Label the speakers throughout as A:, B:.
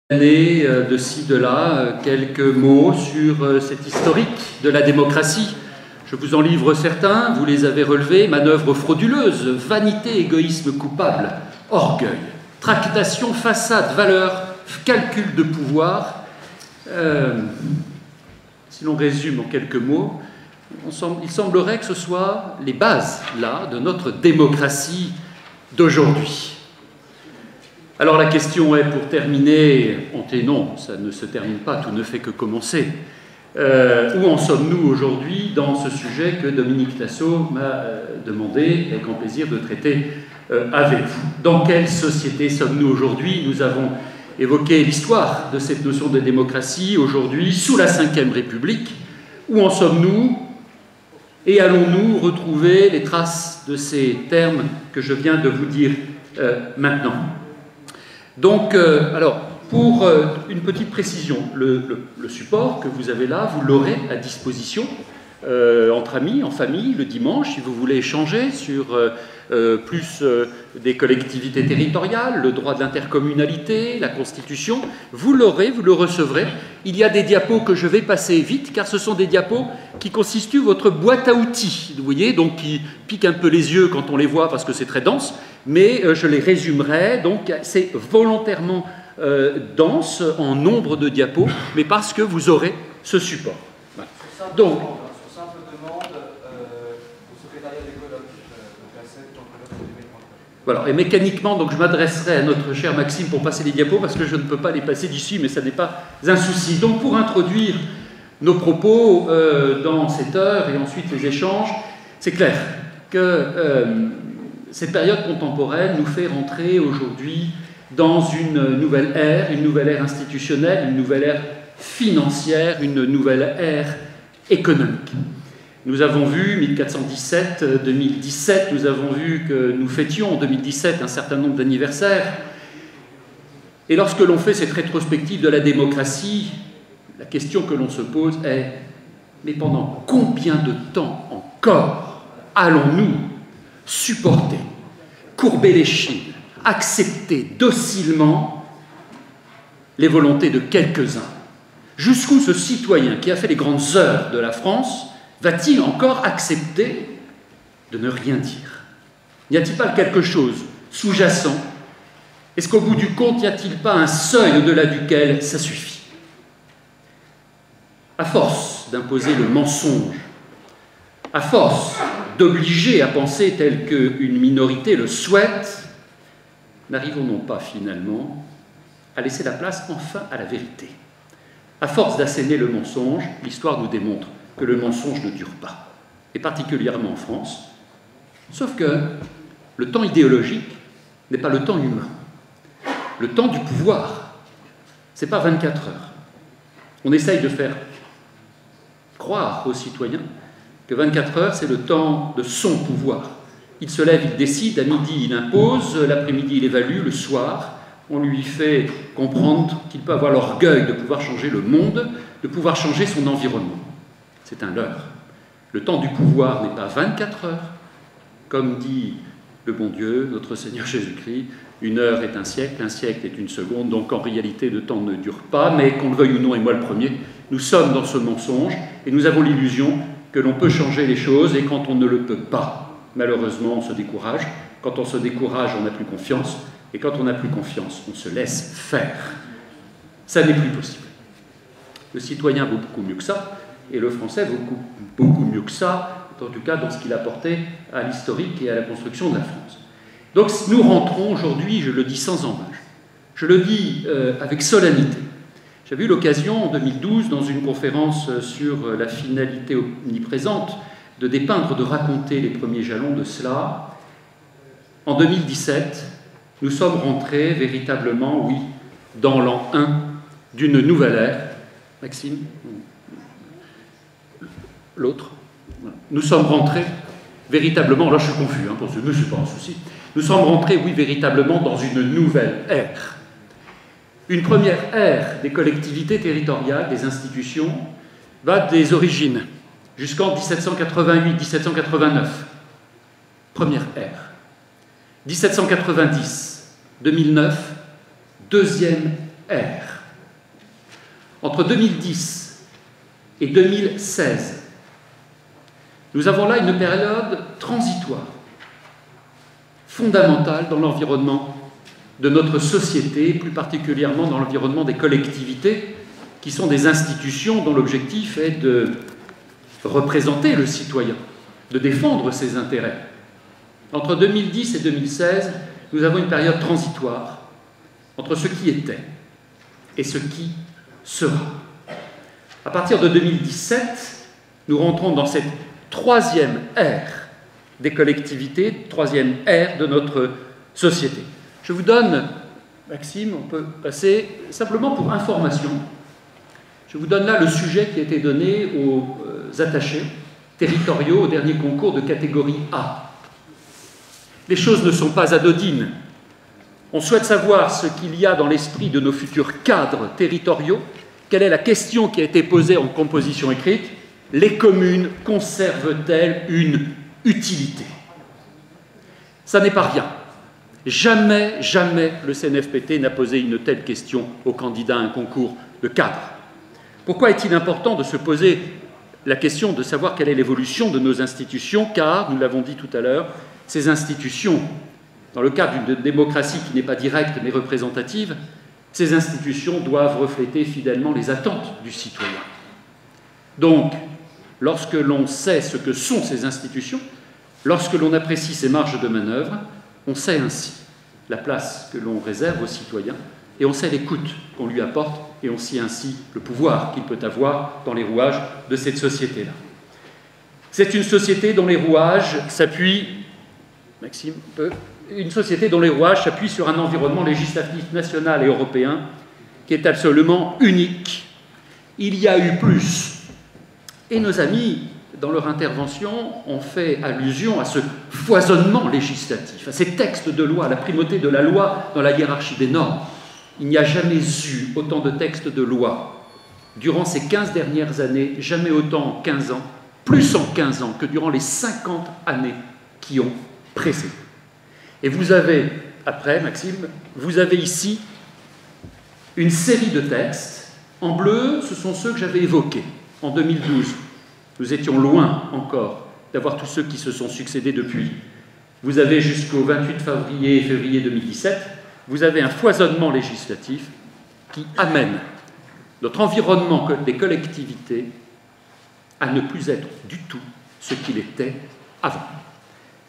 A: De ci, de là, quelques mots sur cette historique de la démocratie. Je vous en livre certains, vous les avez relevés: manœuvre frauduleuse, vanité, égoïsme coupable, orgueil, tractation, façade, valeur, calcul de pouvoir. Si l'on résume en quelques mots, il semblerait que ce soit les bases, là, de notre démocratie d'aujourd'hui. Alors la question est, pour terminer, et non, ça ne se termine pas, tout ne fait que commencer. Où en sommes-nous aujourd'hui dans ce sujet que Dominique Tasseau m'a demandé, avec grand plaisir, de traiter avec vous? Dans quelle société sommes-nous aujourd'hui? Nous avons évoqué l'histoire de cette notion de démocratie aujourd'hui, sous la Ve République. Où en sommes-nous? Et allons-nous retrouver les traces de ces termes que je viens de vous dire maintenant? Donc, alors, pour une petite précision, le support que vous avez là, vous l'aurez à disposition entre amis, en famille, le dimanche, si vous voulez échanger sur plus des collectivités territoriales, le droit de l'intercommunalité, la Constitution. Vous l'aurez, vous le recevrez. Il y a des diapos que je vais passer vite, car ce sont des diapos qui constituent votre boîte à outils, vous voyez, donc qui piquent un peu les yeux quand on les voit parce que c'est très dense, mais je les résumerai. Donc c'est volontairement dense en nombre de diapos, mais parce que vous aurez ce support. Voilà. Donc, voilà, et mécaniquement, donc je m'adresserai à notre cher Maxime pour passer les diapos, parce que je ne peux pas les passer d'ici, mais ça n'est pas un souci. Donc pour introduire nos propos dans cette heure et ensuite les échanges, c'est clair que cette période contemporaine nous fait rentrer aujourd'hui dans une nouvelle ère institutionnelle, une nouvelle ère financière, une nouvelle ère économique. Nous avons vu 1417, 2017, nous avons vu que nous fêtions en 2017 un certain nombre d'anniversaires. Et lorsque l'on fait cette rétrospective de la démocratie, la question que l'on se pose est: mais pendant combien de temps encore allons-nous supporter, courber les chines, accepter docilement les volontés de quelques-uns? Jusqu'où ce citoyen qui a fait les grandes heures de la France va-t-il encore accepter de ne rien dire? N'y a-t-il pas quelque chose sous-jacent? Est-ce qu'au bout du compte, n'y a-t-il pas un seuil au-delà duquel ça suffit? À force d'imposer le mensonge, à force d'obliger à penser tel qu'une minorité le souhaite, n'arrivons-nous pas finalement à laisser la place enfin à la vérité? À force d'asséner le mensonge, l'histoire nous démontre que le mensonge ne dure pas, et particulièrement en France, sauf que le temps idéologique n'est pas le temps humain. Le temps du pouvoir, ce n'est pas 24 heures. On essaye de faire croire aux citoyens que 24 heures, c'est le temps de son pouvoir. Il se lève, il décide, à midi, il impose, l'après-midi, il évalue, le soir, on lui fait comprendre qu'il peut avoir l'orgueil de pouvoir changer le monde, de pouvoir changer son environnement. C'est un leurre. Le temps du pouvoir n'est pas 24 heures. Comme dit le bon Dieu, notre Seigneur Jésus-Christ, une heure est un siècle est une seconde, donc en réalité le temps ne dure pas, mais qu'on le veuille ou non, et moi le premier, nous sommes dans ce mensonge, et nous avons l'illusion que l'on peut changer les choses, et quand on ne le peut pas, malheureusement on se décourage. Quand on se décourage, on n'a plus confiance, et quand on n'a plus confiance, on se laisse faire. Ça n'est plus possible. Le citoyen vaut beaucoup mieux que ça, et le français vaut beaucoup mieux que ça, en tout cas dans ce qu'il apportait à l'historique et à la construction de la France. Donc nous rentrons aujourd'hui, je le dis sans embâche, je le dis avec solennité. J'avais eu l'occasion en 2012, dans une conférence sur la finalité omniprésente, de dépeindre, de raconter les premiers jalons de cela. En 2017, nous sommes rentrés véritablement, oui, dans l'an 1 d'une nouvelle ère. Maxime, l'autre. Nous sommes rentrés véritablement, là je suis confus, pour ce n'est pas un souci, nous sommes rentrés, oui, véritablement dans une nouvelle ère. Une première ère des collectivités territoriales, des institutions, va des origines jusqu'en 1788-1789. Première ère. 1790-2009, deuxième ère. Entre 2010 et 2016, nous avons là une période transitoire, fondamentale dans l'environnement de notre société, plus particulièrement dans l'environnement des collectivités, qui sont des institutions dont l'objectif est de représenter le citoyen, de défendre ses intérêts. Entre 2010 et 2016, nous avons une période transitoire entre ce qui était et ce qui sera. À partir de 2017, nous rentrons dans cette troisième ère des collectivités, troisième ère de notre société. Je vous donne, Maxime, on peut passer simplement pour information. Je vous donne là le sujet qui a été donné aux attachés territoriaux au dernier concours de catégorie A. Les choses ne sont pas anodines. On souhaite savoir ce qu'il y a dans l'esprit de nos futurs cadres territoriaux. Quelle est la question qui a été posée en composition écrite? Les communes conservent-elles une utilité? Ça n'est pas rien. Jamais, jamais le CNFPT n'a posé une telle question aux candidats à un concours de cadre. Pourquoi est-il important de se poser la question de savoir quelle est l'évolution de nos institutions? Car, nous l'avons dit tout à l'heure, ces institutions, dans le cadre d'une démocratie qui n'est pas directe mais représentative, ces institutions doivent refléter fidèlement les attentes du citoyen. Donc, lorsque l'on sait ce que sont ces institutions, lorsque l'on apprécie ses marges de manœuvre, on sait ainsi la place que l'on réserve au citoyen et on sait l'écoute qu'on lui apporte et on sait ainsi le pouvoir qu'il peut avoir dans les rouages de cette société-là. C'est une société dont les rouages s'appuient, Maxime, une société dont les rouages s'appuient sur un environnement législatif national et européen qui est absolument unique. Il y a eu plus. Et nos amis, dans leur intervention, ont fait allusion à ce foisonnement législatif, à ces textes de loi, à la primauté de la loi dans la hiérarchie des normes. Il n'y a jamais eu autant de textes de loi durant ces 15 dernières années, jamais autant en 15 ans, plus en 15 ans que durant les 50 années qui ont précédé. Et vous avez, après, Maxime, vous avez ici une série de textes. En bleu, ce sont ceux que j'avais évoqués en 2012. Nous étions loin encore d'avoir tous ceux qui se sont succédés depuis. Vous avez jusqu'au 28 février et février 2017, vous avez un foisonnement législatif qui amène notre environnement des collectivités à ne plus être du tout ce qu'il était avant.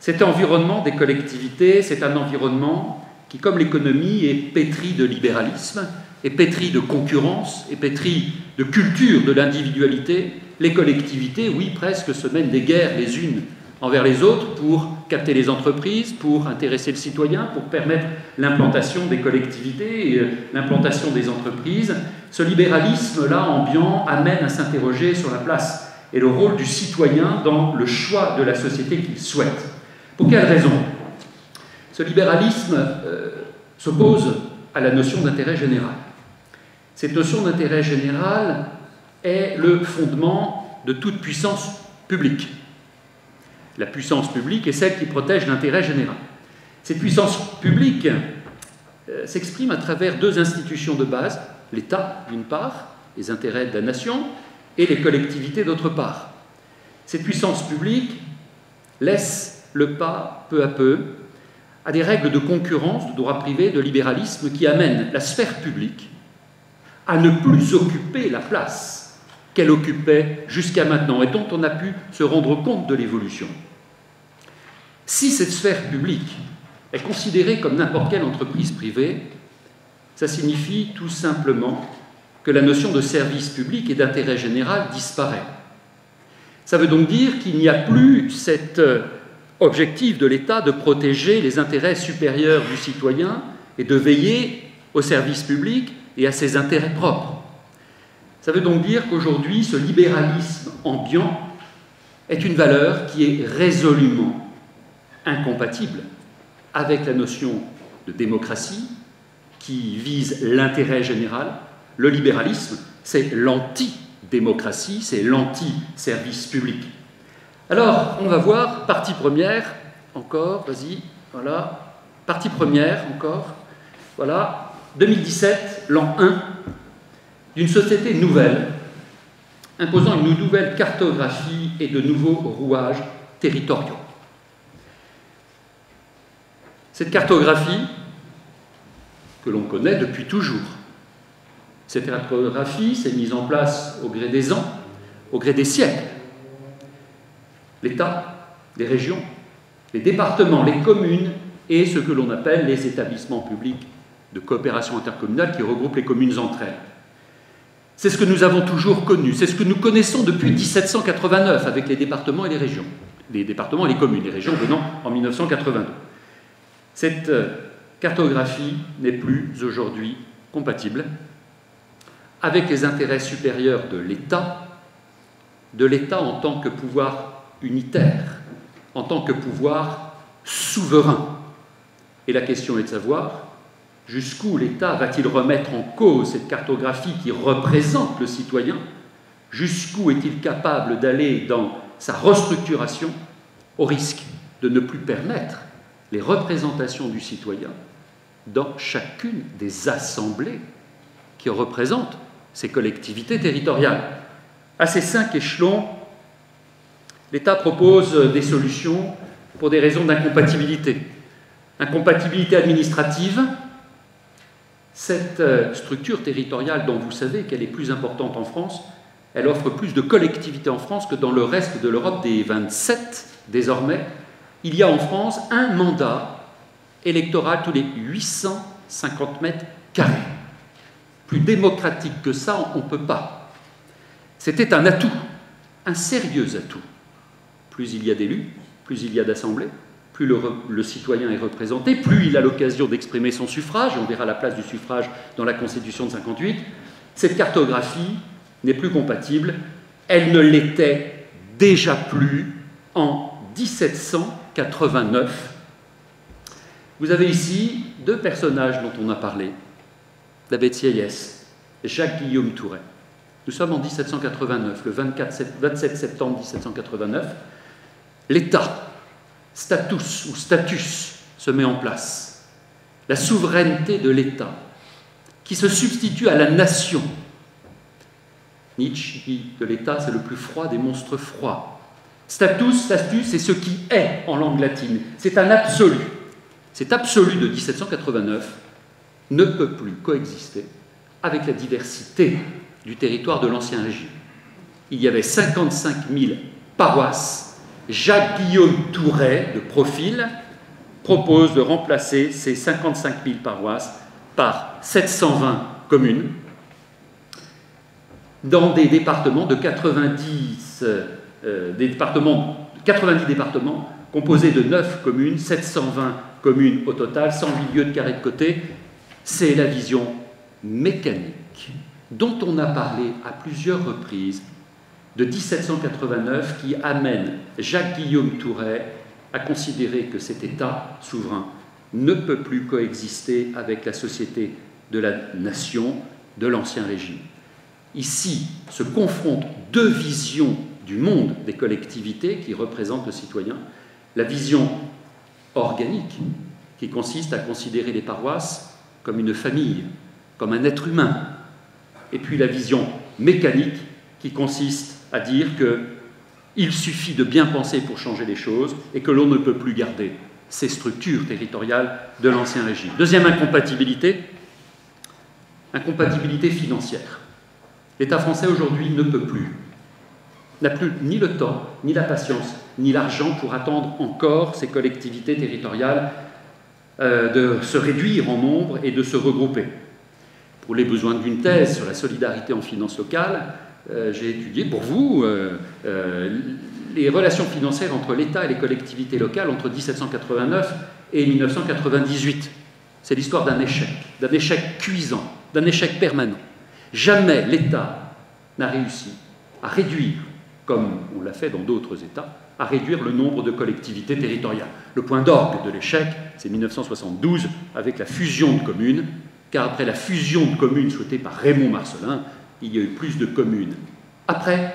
A: Cet environnement des collectivités, c'est un environnement qui, comme l'économie, est pétri de libéralisme, est pétri de concurrence, est pétri de culture de l'individualité. Les collectivités, oui, presque se mènent des guerres les unes envers les autres pour capter les entreprises, pour intéresser le citoyen, pour permettre l'implantation des collectivités et l'implantation des entreprises. Ce libéralisme-là, ambiant, amène à s'interroger sur la place et le rôle du citoyen dans le choix de la société qu'il souhaite. Pour quelle raison? Ce libéralisme s'oppose à la notion d'intérêt général. Cette notion d'intérêt général est le fondement de toute puissance publique. La puissance publique est celle qui protège l'intérêt général. Cette puissance publique s'exprime à travers deux institutions de base, l'État d'une part, les intérêts de la nation, et les collectivités d'autre part. Cette puissance publique laisse le pas, peu à peu, à des règles de concurrence, de droit privé, de libéralisme qui amènent la sphère publique à ne plus occuper la place qu'elle occupait jusqu'à maintenant et dont on a pu se rendre compte de l'évolution. Si cette sphère publique est considérée comme n'importe quelle entreprise privée, ça signifie tout simplement que la notion de service public et d'intérêt général disparaît. Ça veut donc dire qu'il n'y a plus cet objectif de l'État de protéger les intérêts supérieurs du citoyen et de veiller au service public et à ses intérêts propres. Ça veut donc dire qu'aujourd'hui, ce libéralisme ambiant est une valeur qui est résolument incompatible avec la notion de démocratie qui vise l'intérêt général. Le libéralisme, c'est l'anti-démocratie, c'est l'anti-service public. Alors, on va voir, partie première, encore, vas-y, voilà, partie première, encore, voilà, 2017, l'an 1, d'une société nouvelle, imposant une nouvelle cartographie et de nouveaux rouages territoriaux. Cette cartographie, que l'on connaît depuis toujours, cette cartographie s'est mise en place au gré des ans, au gré des siècles. L'État, les régions, les départements, les communes et ce que l'on appelle les établissements publics de coopération intercommunale qui regroupent les communes entre elles. C'est ce que nous avons toujours connu, c'est ce que nous connaissons depuis 1789 avec les départements et les régions. Les départements et les communes, les régions venant en 1982. Cette cartographie n'est plus aujourd'hui compatible avec les intérêts supérieurs de l'État en tant que pouvoir unitaire, en tant que pouvoir souverain. Et la question est de savoir jusqu'où l'État va-t-il remettre en cause cette cartographie qui représente le citoyen, jusqu'où est-il capable d'aller dans sa restructuration au risque de ne plus permettre les représentations du citoyen dans chacune des assemblées qui représentent ces collectivités territoriales. À ces 5 échelons, l'État propose des solutions pour des raisons d'incompatibilité. Incompatibilité administrative, cette structure territoriale dont vous savez qu'elle est plus importante en France, elle offre plus de collectivités en France que dans le reste de l'Europe des 27 désormais. Il y a en France un mandat électoral tous les 850 mètres carrés. Plus démocratique que ça, on ne peut pas. C'était un atout, un sérieux atout. Plus il y a d'élus, plus il y a d'assemblées, plus le citoyen est représenté, plus il a l'occasion d'exprimer son suffrage, et on verra la place du suffrage dans la Constitution de 1958. Cette cartographie n'est plus compatible, elle ne l'était déjà plus en 1789. Vous avez ici 2 personnages dont on a parlé, l'abbé de Sieyès, Jacques-Guillaume Touret. Nous sommes en 1789, le 27 septembre 1789. L'État, status ou status, se met en place. La souveraineté de l'État, qui se substitue à la nation. Nietzsche dit que l'État, c'est le plus froid des monstres froids. Status, c'est ce qui est en langue latine. C'est un absolu. Cet absolu de 1789 ne peut plus coexister avec la diversité du territoire de l'Ancien Régime. Il y avait 55 000 paroisses. Jacques-Guillaume Touret, de profil, propose de remplacer ces 55 000 paroisses par 720 communes dans des départements de 90 départements composés de 9 communes, 720 communes au total, 108 lieues de carré de côté. C'est la vision mécanique dont on a parlé à plusieurs reprises de 1789 qui amène Jacques-Guillaume Touret à considérer que cet État souverain ne peut plus coexister avec la société de la nation de l'Ancien Régime. Ici se confrontent 2 visions du monde des collectivités qui représentent le citoyen. La vision organique, qui consiste à considérer les paroisses comme une famille, comme un être humain. Et puis la vision mécanique, qui consiste à dire qu'il suffit de bien penser pour changer les choses et que l'on ne peut plus garder ces structures territoriales de l'Ancien Régime. Deuxième incompatibilité, incompatibilité financière. L'État français aujourd'hui ne peut plus, n'a plus ni le temps, ni la patience, ni l'argent pour attendre encore ces collectivités territoriales de se réduire en nombre et de se regrouper. Pour les besoins d'une thèse sur la solidarité en finances locales, j'ai étudié pour vous les relations financières entre l'État et les collectivités locales entre 1789 et 1998. C'est l'histoire d'un échec cuisant, d'un échec permanent. Jamais l'État n'a réussi à réduire, comme on l'a fait dans d'autres États, à réduire le nombre de collectivités territoriales. Le point d'orgue de l'échec, c'est 1972, avec la fusion de communes, car après la fusion de communes souhaitée par Raymond Marcellin, il y a eu plus de communes après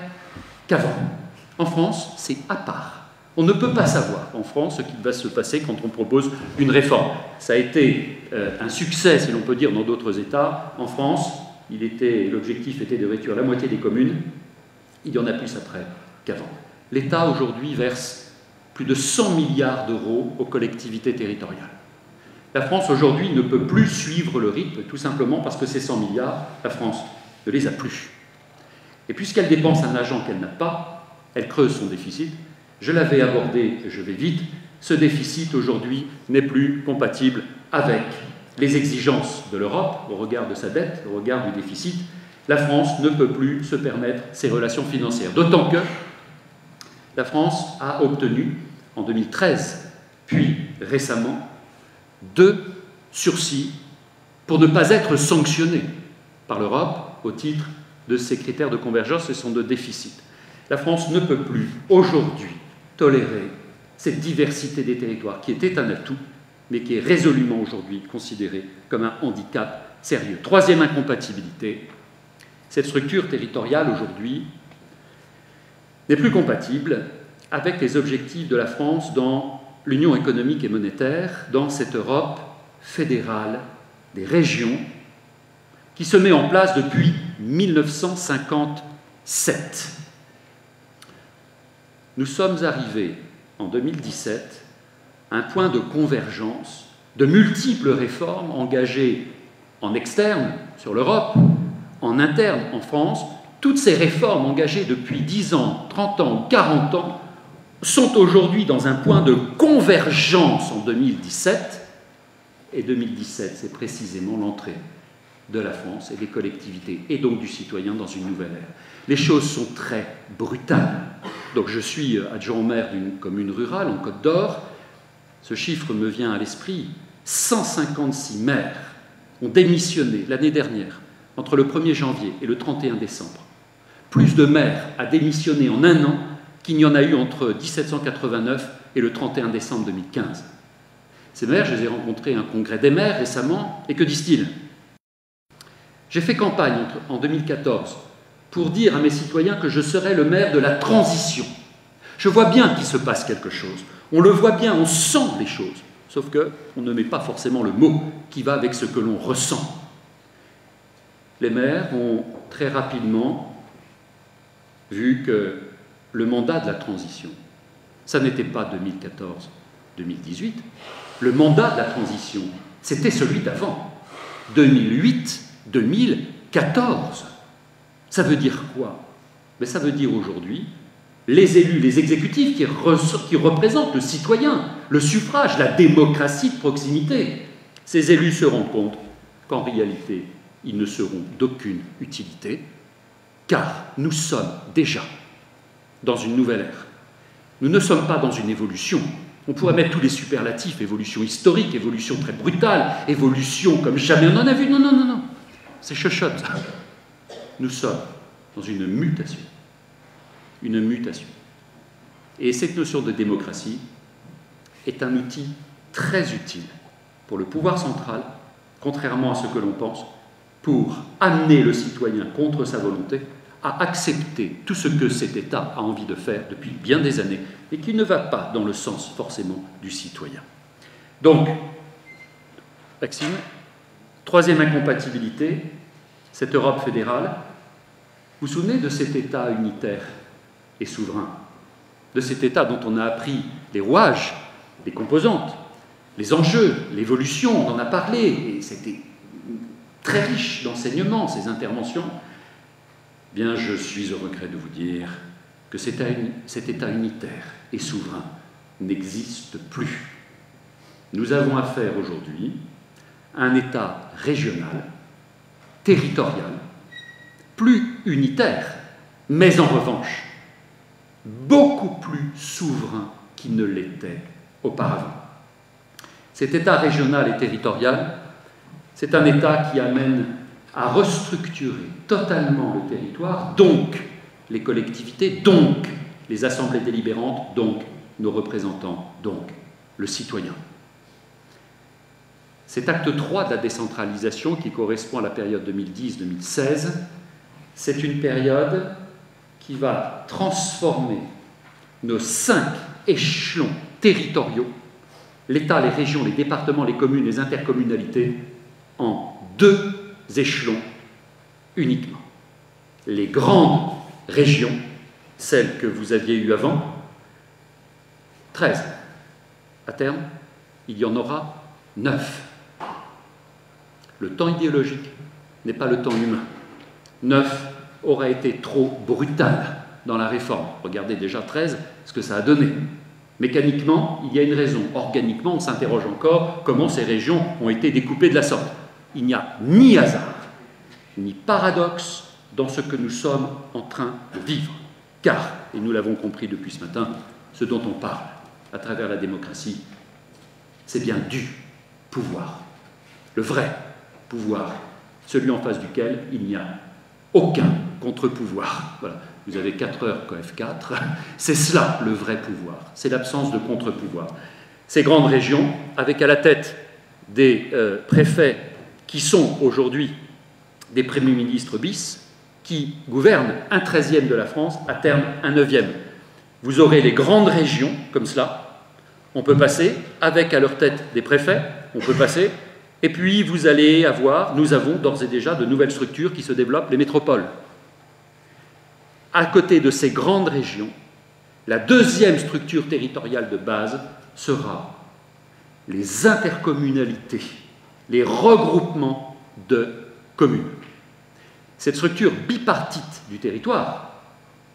A: qu'avant. En France, c'est à part. On ne peut pas savoir en France ce qui va se passer quand on propose une réforme. Ça a été un succès, si l'on peut dire, dans d'autres États. En France, l'objectif était de réduire la moitié des communes. Il y en a plus après qu'avant. L'État, aujourd'hui, verse plus de 100 milliards d'euros aux collectivités territoriales. La France, aujourd'hui, ne peut plus suivre le rythme, tout simplement parce que ces 100 milliards, la France ne les a plus. Et puisqu'elle dépense un argent qu'elle n'a pas, elle creuse son déficit. Je l'avais abordé, je vais vite, ce déficit, aujourd'hui, n'est plus compatible avec les exigences de l'Europe, au regard de sa dette, au regard du déficit. La France ne peut plus se permettre ces relations financières. D'autant que la France a obtenu, en 2013, puis récemment, 2 sursis pour ne pas être sanctionnée par l'Europe au titre de ses critères de convergence et son de déficit. La France ne peut plus, aujourd'hui, tolérer cette diversité des territoires qui était un atout, mais qui est résolument aujourd'hui considérée comme un handicap sérieux. Troisième incompatibilité, cette structure territoriale aujourd'hui n'est plus compatible avec les objectifs de la France dans l'Union économique et monétaire, dans cette Europe fédérale des régions qui se met en place depuis 1957. Nous sommes arrivés en 2017 à un point de convergence de multiples réformes engagées en externe sur l'Europe, en interne en France. Toutes ces réformes engagées depuis 10 ans, 30 ans ou 40 ans sont aujourd'hui dans un point de convergence en 2017. Et 2017, c'est précisément l'entrée de la France et des collectivités, et donc du citoyen, dans une nouvelle ère. Les choses sont très brutales. Donc je suis adjoint au maire d'une commune rurale en Côte d'Or. Ce chiffre me vient à l'esprit. 156 maires ont démissionné l'année dernière, entre le 1er janvier et le 31 décembre. Plus de maires a démissionné en un an qu'il n'y en a eu entre 1789 et le 31 décembre 2015. Ces maires, je les ai rencontrés à un congrès des maires récemment, et que disent-ils ? J'ai fait campagne en 2014 pour dire à mes citoyens que je serais le maire de la transition. Je vois bien qu'il se passe quelque chose. On le voit bien, on sent les choses. Sauf qu'on ne met pas forcément le mot qui va avec ce que l'on ressent. Les maires ont très rapidement vu que le mandat de la transition, ça n'était pas 2014-2018. Le mandat de la transition, c'était celui d'avant, 2008-2014. Ça veut dire quoi? Mais ça veut dire aujourd'hui, les élus, les exécutifs qui représentent le citoyen, le suffrage, la démocratie de proximité, ces élus se rendent compte qu'en réalité, ils ne seront d'aucune utilité, car nous sommes déjà dans une nouvelle ère. Nous ne sommes pas dans une évolution. On pourrait mettre tous les superlatifs, évolution historique, évolution très brutale, évolution comme jamais on en a vu. Non, non, non, non. C'est chuchote. Nous sommes dans une mutation. Une mutation. Et cette notion de démocratie est un outil très utile pour le pouvoir central, contrairement à ce que l'on pense, pour amener le citoyen contre sa volonté à accepter tout ce que cet État a envie de faire depuis bien des années et qui ne va pas dans le sens forcément du citoyen. Donc, Maxime, troisième incompatibilité, cette Europe fédérale. Vous vous souvenez de cet État unitaire et souverain, de cet État dont on a appris les rouages, les composantes, les enjeux, l'évolution, on en a parlé, et c'était très riche d'enseignements, ces interventions. bien je suis au regret de vous dire que cet État unitaire et souverain n'existe plus. Nous avons affaire aujourd'hui à un État régional, territorial, plus unitaire, mais en revanche beaucoup plus souverain qu'il ne l'était auparavant. Cet État régional et territorial, c'est un État qui amène à restructurer totalement le territoire, donc les collectivités, donc les assemblées délibérantes, donc nos représentants, donc le citoyen. Cet acte 3 de la décentralisation, qui correspond à la période 2010-2016, c'est une période qui va transformer nos 5 échelons territoriaux, l'État, les régions, les départements, les communes, les intercommunalités, en 2 échelons uniquement. Les grandes régions, celles que vous aviez eues avant, 13. À terme, il y en aura 9. Le temps idéologique n'est pas le temps humain. 9 aurait été trop brutal dans la réforme. Regardez déjà 13, ce que ça a donné. Mécaniquement, il y a une raison. Organiquement, on s'interroge encore comment ces régions ont été découpées de la sorte. Il n'y a ni hasard, ni paradoxe dans ce que nous sommes en train de vivre. Car, et nous l'avons compris depuis ce matin, ce dont on parle à travers la démocratie, c'est bien du pouvoir. Le vrai pouvoir, celui en face duquel il n'y a aucun contre-pouvoir. Voilà. Vous avez 4 heures KF4, c'est cela le vrai pouvoir, c'est l'absence de contre-pouvoir. Ces grandes régions, avec à la tête des préfets qui sont aujourd'hui des premiers ministres bis, qui gouvernent un 13e de la France, à terme un 9e. Vous aurez les grandes régions comme cela, on peut passer, avec à leur tête des préfets, on peut passer, et puis vous allez avoir, nous avons d'ores et déjà de nouvelles structures qui se développent, les métropoles. À côté de ces grandes régions, la deuxième structure territoriale de base sera les intercommunalités, les regroupements de communes. Cette structure bipartite du territoire,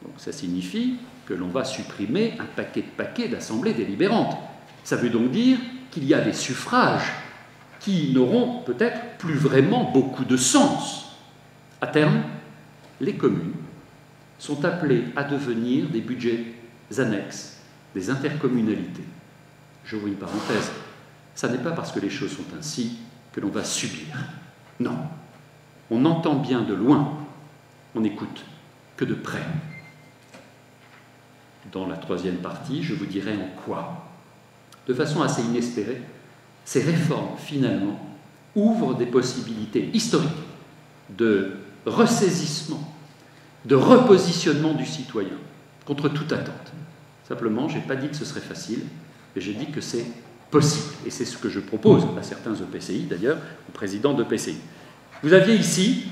A: donc ça signifie que l'on va supprimer un paquet de paquets d'assemblées délibérantes. Ça veut donc dire qu'il y a des suffrages qui n'auront peut-être plus vraiment beaucoup de sens. À terme, les communes sont appelées à devenir des budgets annexes, des intercommunalités. J'ouvre une parenthèse. Ça n'est pas parce que les choses sont ainsi que l'on va subir. Non. On entend bien de loin, on n'écoute que de près. Dans la troisième partie, je vous dirai en quoi. De façon assez inespérée, ces réformes, finalement, ouvrent des possibilités historiques de ressaisissement, de repositionnement du citoyen contre toute attente. Simplement, je n'ai pas dit que ce serait facile, mais j'ai dit que c'est possible. Et c'est ce que je propose à certains EPCI, d'ailleurs, aux présidents d'EPCI. Vous aviez ici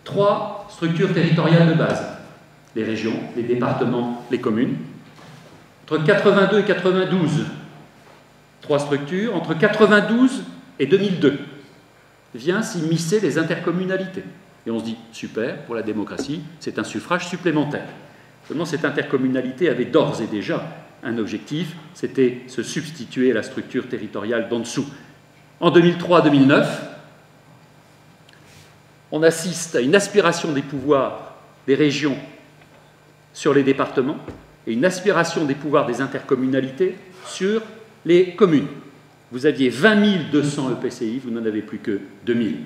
A: 3 structures territoriales de base. Les régions, les départements, les communes. Entre 82 et 92, 3 structures. Entre 92 et 2002, vient s'immiscer les intercommunalités. Et on se dit, super, pour la démocratie, c'est un suffrage supplémentaire. Seulement, cette intercommunalité avait d'ores et déjà un objectif, c'était se substituer à la structure territoriale d'en dessous. En 2003-2009, on assiste à une aspiration des pouvoirs des régions sur les départements et une aspiration des pouvoirs des intercommunalités sur les communes. Vous aviez 20 200 EPCI, vous n'en avez plus que 2000.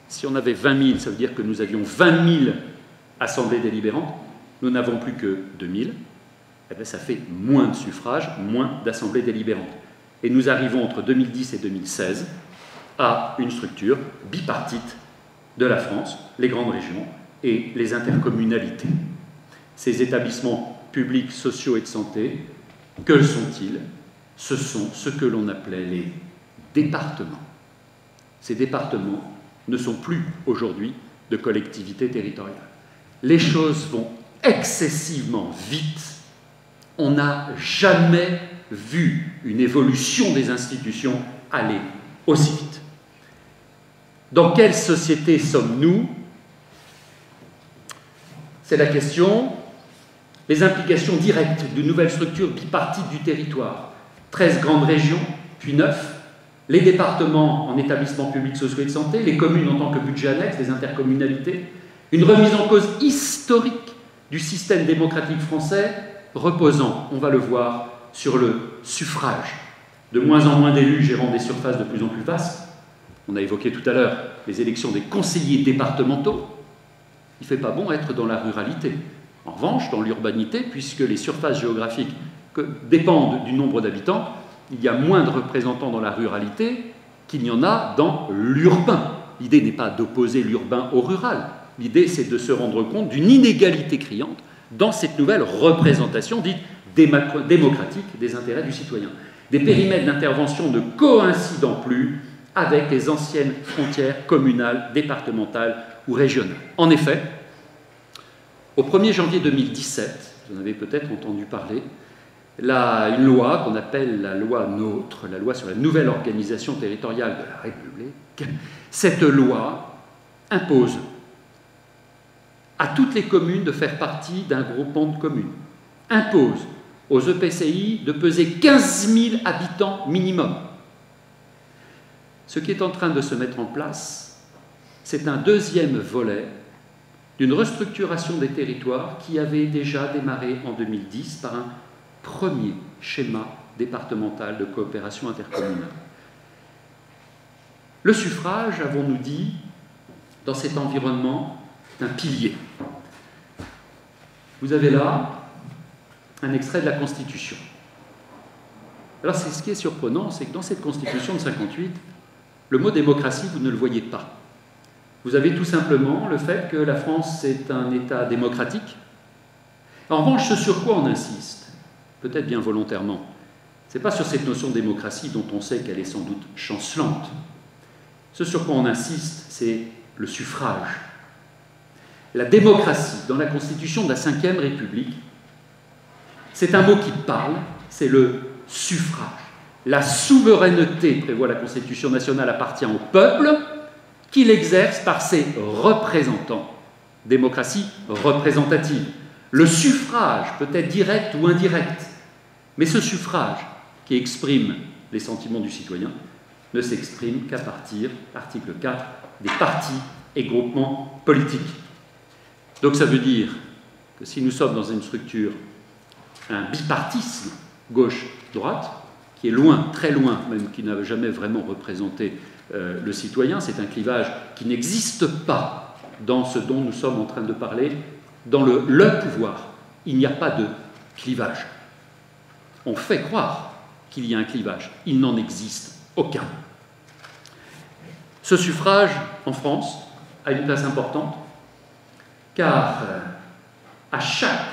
A: Si on avait 20 000, ça veut dire que nous avions 20 000 assemblées délibérantes, nous n'avons plus que 2000. Eh bien, ça fait moins de suffrages, moins d'assemblées délibérantes. Et nous arrivons entre 2010 et 2016 à une structure bipartite de la France, les grandes régions et les intercommunalités. Ces établissements publics, sociaux et de santé, que sont-ils? Ce sont ce que l'on appelait les départements. Ces départements ne sont plus aujourd'hui de collectivités territoriales. Les choses vont excessivement vite. On n'a jamais vu une évolution des institutions aller aussi vite. Dans quelle société sommes-nous? c'est la question des implications directes d'une nouvelle structure bipartite du territoire. 13 grandes régions, puis 9, les départements en établissements publics sociaux et de santé, les communes en tant que budget annexe, les intercommunalités, une remise en cause historique du système démocratique français reposant, on va le voir, sur le suffrage. De moins en moins d'élus gérant des surfaces de plus en plus vastes. On a évoqué tout à l'heure les élections des conseillers départementaux. Il ne fait pas bon être dans la ruralité. En revanche, dans l'urbanité, puisque les surfaces géographiques dépendent du nombre d'habitants, il y a moins de représentants dans la ruralité qu'il n'y en a dans l'urbain. L'idée n'est pas d'opposer l'urbain au rural. L'idée, c'est de se rendre compte d'une inégalité criante dans cette nouvelle représentation dite démocratique des intérêts du citoyen. Des périmètres d'intervention ne coïncidant plus avec les anciennes frontières communales, départementales ou régionales. En effet, au 1er janvier 2017, vous en avez peut-être entendu parler, une loi qu'on appelle la loi NOTRe, la loi sur la nouvelle organisation territoriale de la République, cette loi impose à toutes les communes de faire partie d'un groupement de communes, impose aux EPCI de peser 15 000 habitants minimum. Ce qui est en train de se mettre en place, c'est un deuxième volet d'une restructuration des territoires qui avait déjà démarré en 2010 par un premier schéma départemental de coopération intercommunale. Le suffrage, avons-nous dit, dans cet environnement, est un pilier. Vous avez là un extrait de la Constitution. Alors, ce qui est surprenant, c'est que dans cette Constitution de 1958, le mot démocratie, vous ne le voyez pas. Vous avez tout simplement le fait que la France est un État démocratique. En revanche, ce sur quoi on insiste, peut-être bien volontairement, ce n'est pas sur cette notion de démocratie dont on sait qu'elle est sans doute chancelante. Ce sur quoi on insiste, c'est le suffrage. La démocratie, dans la Constitution de la Ve République, c'est un mot qui parle, c'est le suffrage. La souveraineté, prévoit la Constitution nationale, appartient au peuple, qui l'exerce par ses représentants. Démocratie représentative. Le suffrage peut être direct ou indirect, mais ce suffrage qui exprime les sentiments du citoyen ne s'exprime qu'à partir, article 4, des partis et groupements politiques. Donc ça veut dire que si nous sommes dans une structure, un bipartisme gauche-droite, qui est loin, très loin, même qui n'a jamais vraiment représenté le citoyen, c'est un clivage qui n'existe pas dans ce dont nous sommes en train de parler, dans le pouvoir. Il n'y a pas de clivage. On fait croire qu'il y a un clivage. Il n'en existe aucun. Ce suffrage, en France, a une place importante, car à chaque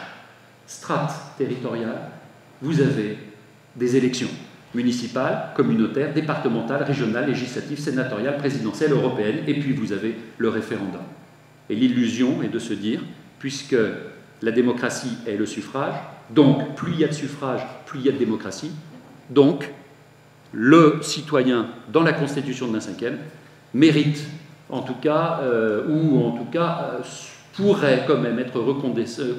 A: strate territoriale, vous avez des élections municipales, communautaires, départementales, régionales, législatives, sénatoriales, présidentielles, européennes, et puis vous avez le référendum. Et l'illusion est de se dire, puisque la démocratie est le suffrage, donc plus il y a de suffrage, plus il y a de démocratie, donc le citoyen, dans la Constitution de la Ve, mérite, en tout cas, pourrait quand même être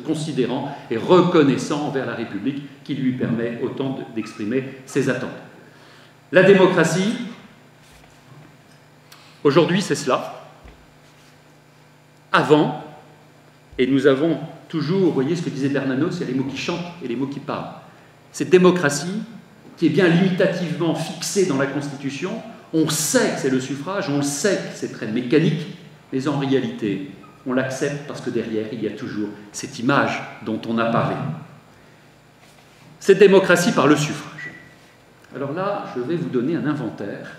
A: considérant et reconnaissant envers la République qui lui permet autant d'exprimer ses attentes. La démocratie, aujourd'hui, c'est cela. Avant, et nous avons toujours, vous voyez ce que disait Bernanos, il y a les mots qui chantent et les mots qui parlent. Cette démocratie, qui est bien limitativement fixée dans la Constitution, on sait que c'est le suffrage, on le sait que c'est très mécanique, mais en réalité, on l'accepte parce que derrière, il y a toujours cette image dont on a parlé. Cette démocratie par le suffrage. Alors là, je vais vous donner un inventaire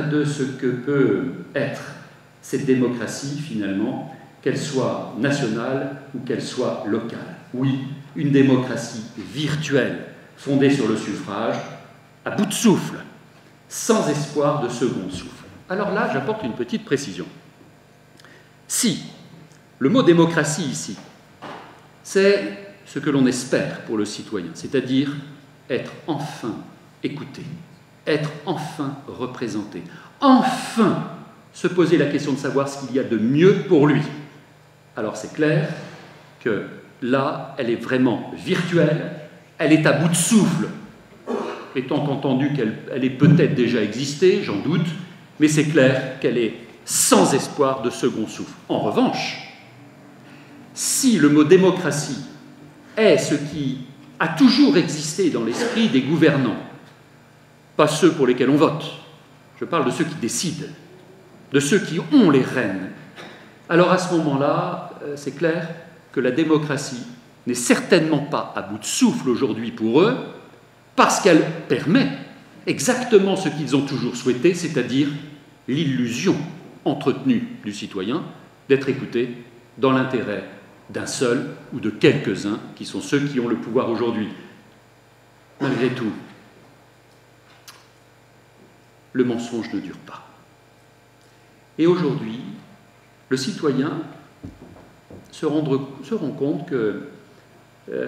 A: de ce que peut être cette démocratie, finalement, qu'elle soit nationale ou qu'elle soit locale. Oui, une démocratie virtuelle, fondée sur le suffrage, à bout de souffle, sans espoir de second souffle. Alors là, j'apporte une petite précision. Si le mot démocratie ici, c'est ce que l'on espère pour le citoyen, c'est-à-dire être enfin écouté, être enfin représenté, enfin se poser la question de savoir ce qu'il y a de mieux pour lui. alors c'est clair que là, elle est vraiment virtuelle, elle est à bout de souffle, étant entendu qu'elle ait peut-être déjà existé, j'en doute, mais c'est clair qu'elle est sans espoir de second souffle. En revanche, si le mot démocratie est ce qui a toujours existé dans l'esprit des gouvernants, pas ceux pour lesquels on vote, je parle de ceux qui décident, de ceux qui ont les rênes, alors à ce moment-là, c'est clair que la démocratie n'est certainement pas à bout de souffle aujourd'hui pour eux, parce qu'elle permet exactement ce qu'ils ont toujours souhaité, c'est-à-dire l'illusion entretenue du citoyen d'être écouté dans l'intérêt d'un seul ou de quelques-uns qui sont ceux qui ont le pouvoir aujourd'hui. Malgré tout, le mensonge ne dure pas. Et aujourd'hui, le citoyen se rend compte que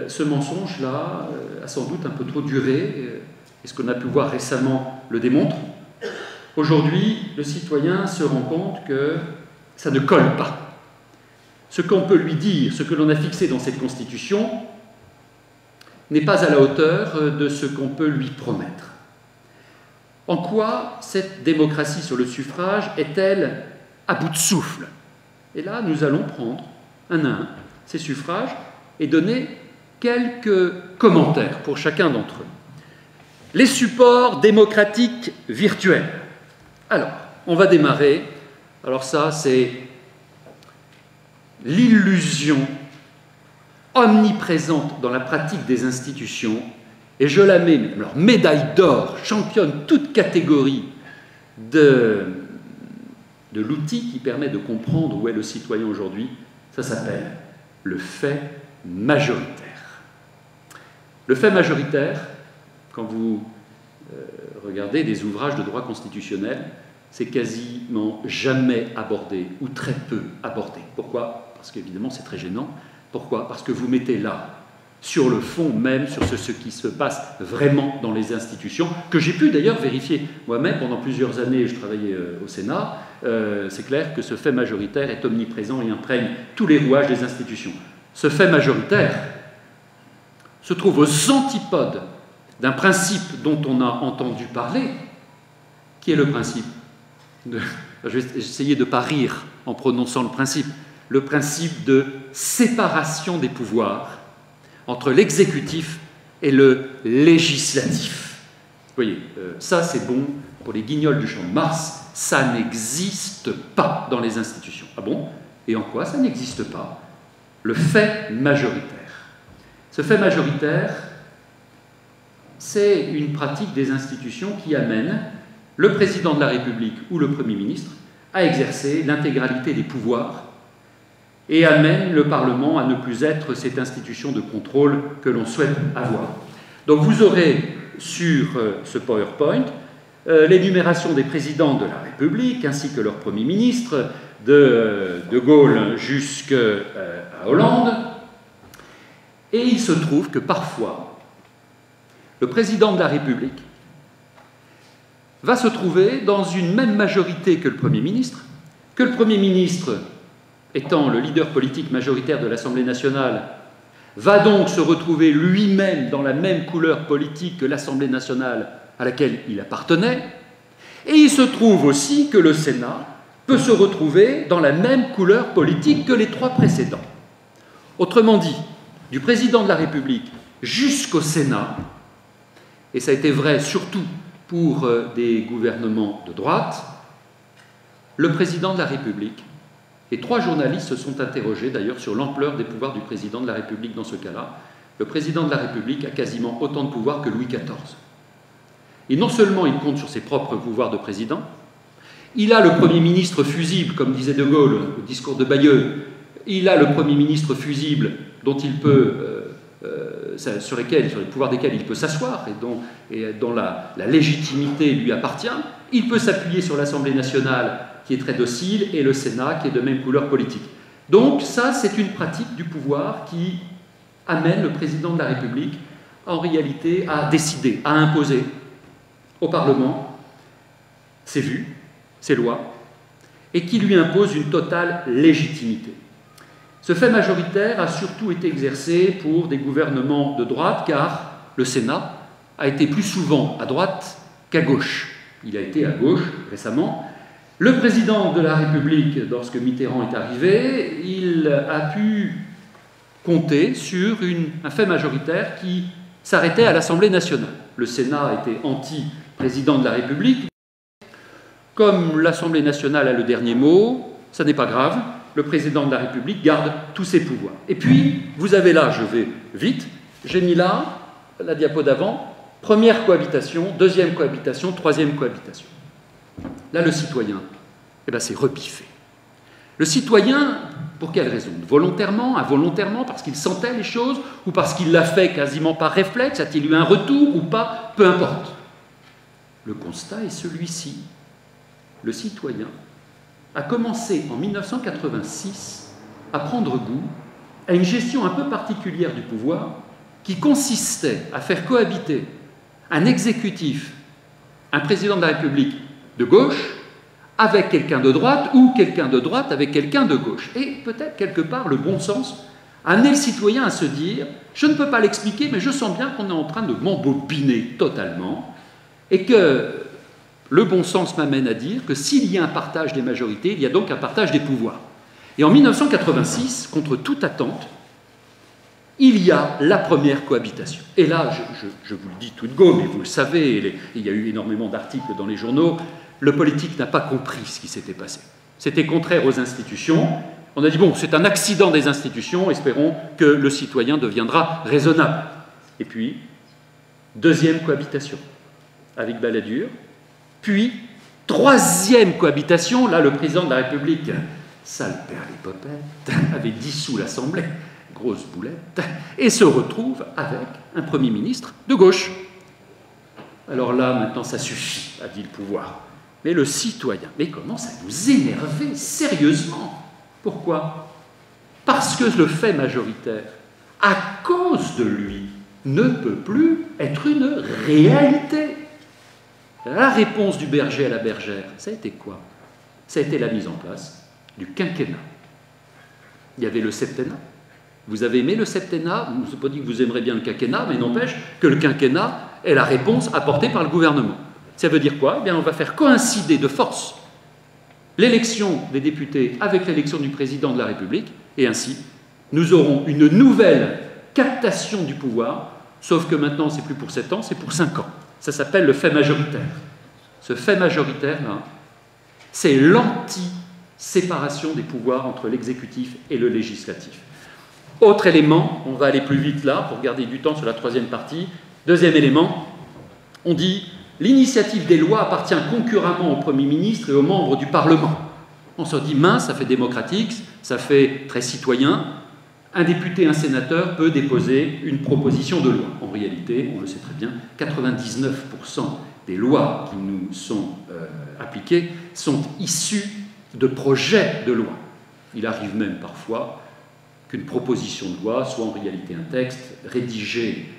A: ce mensonge-là a sans doute un peu trop duré, et ce qu'on a pu voir récemment le démontre. Aujourd'hui, le citoyen se rend compte que ça ne colle pas. Ce qu'on peut lui dire, ce que l'on a fixé dans cette Constitution, n'est pas à la hauteur de ce qu'on peut lui promettre. En quoi cette démocratie sur le suffrage est-elle à bout de souffle? Et là, nous allons prendre un à un ces suffrages et donner quelques commentaires pour chacun d'entre eux. Les supports démocratiques virtuels. Alors, on va démarrer. Alors ça, c'est l'illusion omniprésente dans la pratique des institutions, et je la mets, alors médaille d'or, championne toute catégorie de l'outil qui permet de comprendre où est le citoyen aujourd'hui, ça s'appelle le fait majoritaire. Le fait majoritaire, quand vous regardez des ouvrages de droit constitutionnel, c'est quasiment jamais abordé, ou très peu abordé. Pourquoi? Parce qu'évidemment c'est très gênant. Pourquoi? Parce que vous mettez là, sur le fond même, sur ce qui se passe vraiment dans les institutions, que j'ai pu d'ailleurs vérifier moi-même pendant plusieurs années, je travaillais au Sénat, c'est clair que ce fait majoritaire est omniprésent et imprègne tous les rouages des institutions. Ce fait majoritaire se trouve aux antipodes d'un principe dont on a entendu parler, qui est le principe je vais essayer de ne pas rire en prononçant le principe de séparation des pouvoirs entre l'exécutif et le législatif. Vous voyez, ça c'est bon pour les guignols du champ de Mars, ça n'existe pas dans les institutions. Ah bon? Et en quoi ça n'existe pas? Le fait majoritaire. Ce fait majoritaire, c'est une pratique des institutions qui amène le président de la République ou le Premier ministre à exercer l'intégralité des pouvoirs et amène le Parlement à ne plus être cette institution de contrôle que l'on souhaite avoir. Donc vous aurez sur ce PowerPoint l'énumération des présidents de la République ainsi que leur Premier ministre, de Gaulle jusqu'à Hollande. Et il se trouve que parfois, le président de la République va se trouver dans une même majorité que le Premier ministre, que le Premier ministre, étant le leader politique majoritaire de l'Assemblée nationale, va donc se retrouver lui-même dans la même couleur politique que l'Assemblée nationale à laquelle il appartenait, et il se trouve aussi que le Sénat peut se retrouver dans la même couleur politique que les trois précédents. Autrement dit, du président de la République jusqu'au Sénat, et ça a été vrai surtout pour des gouvernements de droite, le président de la République, et trois journalistes se sont interrogés d'ailleurs sur l'ampleur des pouvoirs du président de la République dans ce cas-là, le président de la République a quasiment autant de pouvoirs que Louis XIV. Et non seulement il compte sur ses propres pouvoirs de président, il a le Premier ministre fusible, comme disait De Gaulle au discours de Bayeux, il a le Premier ministre fusible dont il peut, sur les pouvoirs desquels il peut s'asseoir et dont la légitimité lui appartient. Il peut s'appuyer sur l'Assemblée nationale qui est très docile et le Sénat qui est de même couleur politique. Donc ça, c'est une pratique du pouvoir qui amène le président de la République en réalité à décider, à imposer au Parlement ses vues, ses lois, et qui lui impose une totale légitimité. Ce fait majoritaire a surtout été exercé pour des gouvernements de droite, car le Sénat a été plus souvent à droite qu'à gauche. Il a été à gauche récemment. Le président de la République, lorsque Mitterrand est arrivé, il a pu compter sur un fait majoritaire qui s'arrêtait à l'Assemblée nationale. Le Sénat était anti-président de la République. Comme l'Assemblée nationale a le dernier mot, ça n'est pas grave, le président de la République garde tous ses pouvoirs. Et puis, vous avez là, je vais vite, j'ai mis là, la diapo d'avant, première cohabitation, deuxième cohabitation, troisième cohabitation. Là, le citoyen, eh bien, c'est repiffé. Le citoyen, pour quelle raison? Volontairement, involontairement, parce qu'il sentait les choses, ou parce qu'il l'a fait quasiment par réflexe, a-t-il eu un retour ou pas? Peu importe. Le constat est celui-ci. Le citoyen a commencé en 1986 à prendre goût à une gestion un peu particulière du pouvoir qui consistait à faire cohabiter un exécutif, un président de la République de gauche, avec quelqu'un de droite, ou quelqu'un de droite avec quelqu'un de gauche. Et peut-être quelque part le bon sens a amené le citoyen à se dire « je ne peux pas l'expliquer, mais je sens bien qu'on est en train de m'embobiner totalement » et que le bon sens m'amène à dire que s'il y a un partage des majorités, il y a donc un partage des pouvoirs. Et en 1986, contre toute attente, il y a la première cohabitation. Et là, je vous le dis tout de go, mais vous le savez, il y a eu énormément d'articles dans les journaux, le politique n'a pas compris ce qui s'était passé. C'était contraire aux institutions. On a dit, bon, c'est un accident des institutions, espérons que le citoyen deviendra raisonnable. Et puis, deuxième cohabitation, avec Balladur. Puis, troisième cohabitation, là, le président de la République, sale perlipopette, avait dissous l'Assemblée, grosse boulette, et se retrouve avec un Premier ministre de gauche. Alors là, maintenant, ça suffit, a dit le pouvoir. Mais le citoyen, mais commence à nous énerver sérieusement. Pourquoi? Parce que le fait majoritaire, à cause de lui, ne peut plus être une réalité. La réponse du berger à la bergère, ça a été quoi? Ça a été la mise en place du quinquennat. Il y avait le septennat. Vous avez aimé le septennat? Je ne vous ai pas dit que vous aimerez bien le quinquennat, mais n'empêche que le quinquennat est la réponse apportée par le gouvernement. Ça veut dire quoi? Eh bien, on va faire coïncider de force l'élection des députés avec l'élection du président de la République, et ainsi, nous aurons une nouvelle captation du pouvoir, sauf que maintenant, c'est plus pour 7 ans, c'est pour 5 ans. Ça s'appelle le fait majoritaire. Ce fait majoritaire-là, c'est l'anti-séparation des pouvoirs entre l'exécutif et le législatif. Autre élément, on va aller plus vite là, pour garder du temps sur la troisième partie. Deuxième élément, on dit l'initiative des lois appartient concurremment au Premier ministre et aux membres du Parlement. On se dit, mince, ça fait démocratique, ça fait très citoyen. Un député, un sénateur peut déposer une proposition de loi. En réalité, on le sait très bien, 99% des lois qui nous sont appliquées sont issues de projets de loi. Il arrive même parfois qu'une proposition de loi soit en réalité un texte rédigé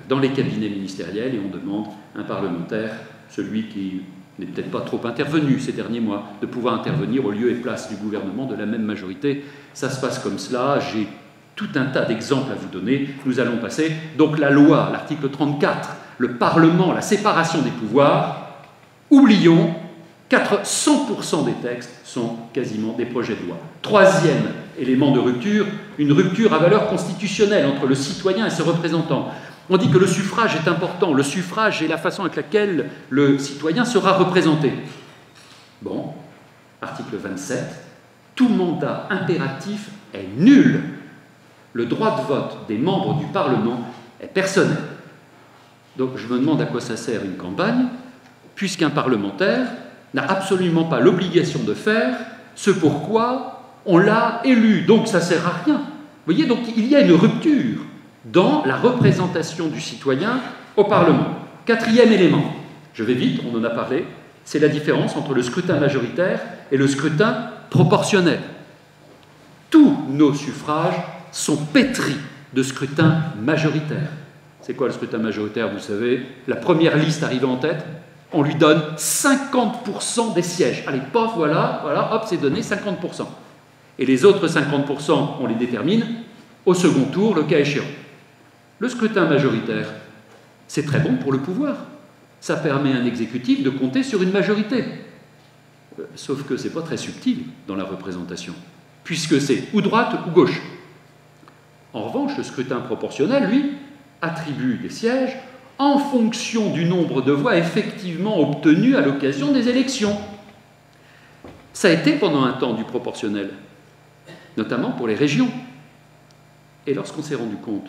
A: dans les cabinets ministériels et on demande à un parlementaire, celui qui n'est peut-être pas trop intervenu ces derniers mois, de pouvoir intervenir au lieu et place du gouvernement de la même majorité. Ça se passe comme cela, j'ai tout un tas d'exemples à vous donner, nous allons passer. Donc la loi, l'article 34, le Parlement, la séparation des pouvoirs, oublions, 100% des textes sont quasiment des projets de loi. Troisième élément de rupture, une rupture à valeur constitutionnelle entre le citoyen et ses représentants. On dit que le suffrage est important, le suffrage est la façon avec laquelle le citoyen sera représenté. Bon, article 27, tout mandat impératif est nul. Le droit de vote des membres du Parlement est personnel. Donc je me demande à quoi ça sert une campagne, puisqu'un parlementaire n'a absolument pas l'obligation de faire ce pourquoi on l'a élu. Donc ça ne sert à rien. Vous voyez, donc il y a une rupture dans la représentation du citoyen au Parlement. Quatrième élément, je vais vite, on en a parlé, c'est la différence entre le scrutin majoritaire et le scrutin proportionnel. Tous nos suffrages sont pétris de scrutin majoritaire. C'est quoi le scrutin majoritaire? Vous savez, la première liste arrivée en tête, on lui donne 50% des sièges. Allez, pof, voilà, hop, c'est donné, 50%. Et les autres 50%, on les détermine au second tour, le cas échéant. Le scrutin majoritaire, c'est très bon pour le pouvoir. Ça permet à un exécutif de compter sur une majorité. Sauf que ce n'est pas très subtil dans la représentation, puisque c'est ou droite ou gauche. En revanche, le scrutin proportionnel, lui, attribue des sièges en fonction du nombre de voix effectivement obtenues à l'occasion des élections. Ça a été pendant un temps du proportionnel, notamment pour les régions. Et lorsqu'on s'est rendu compte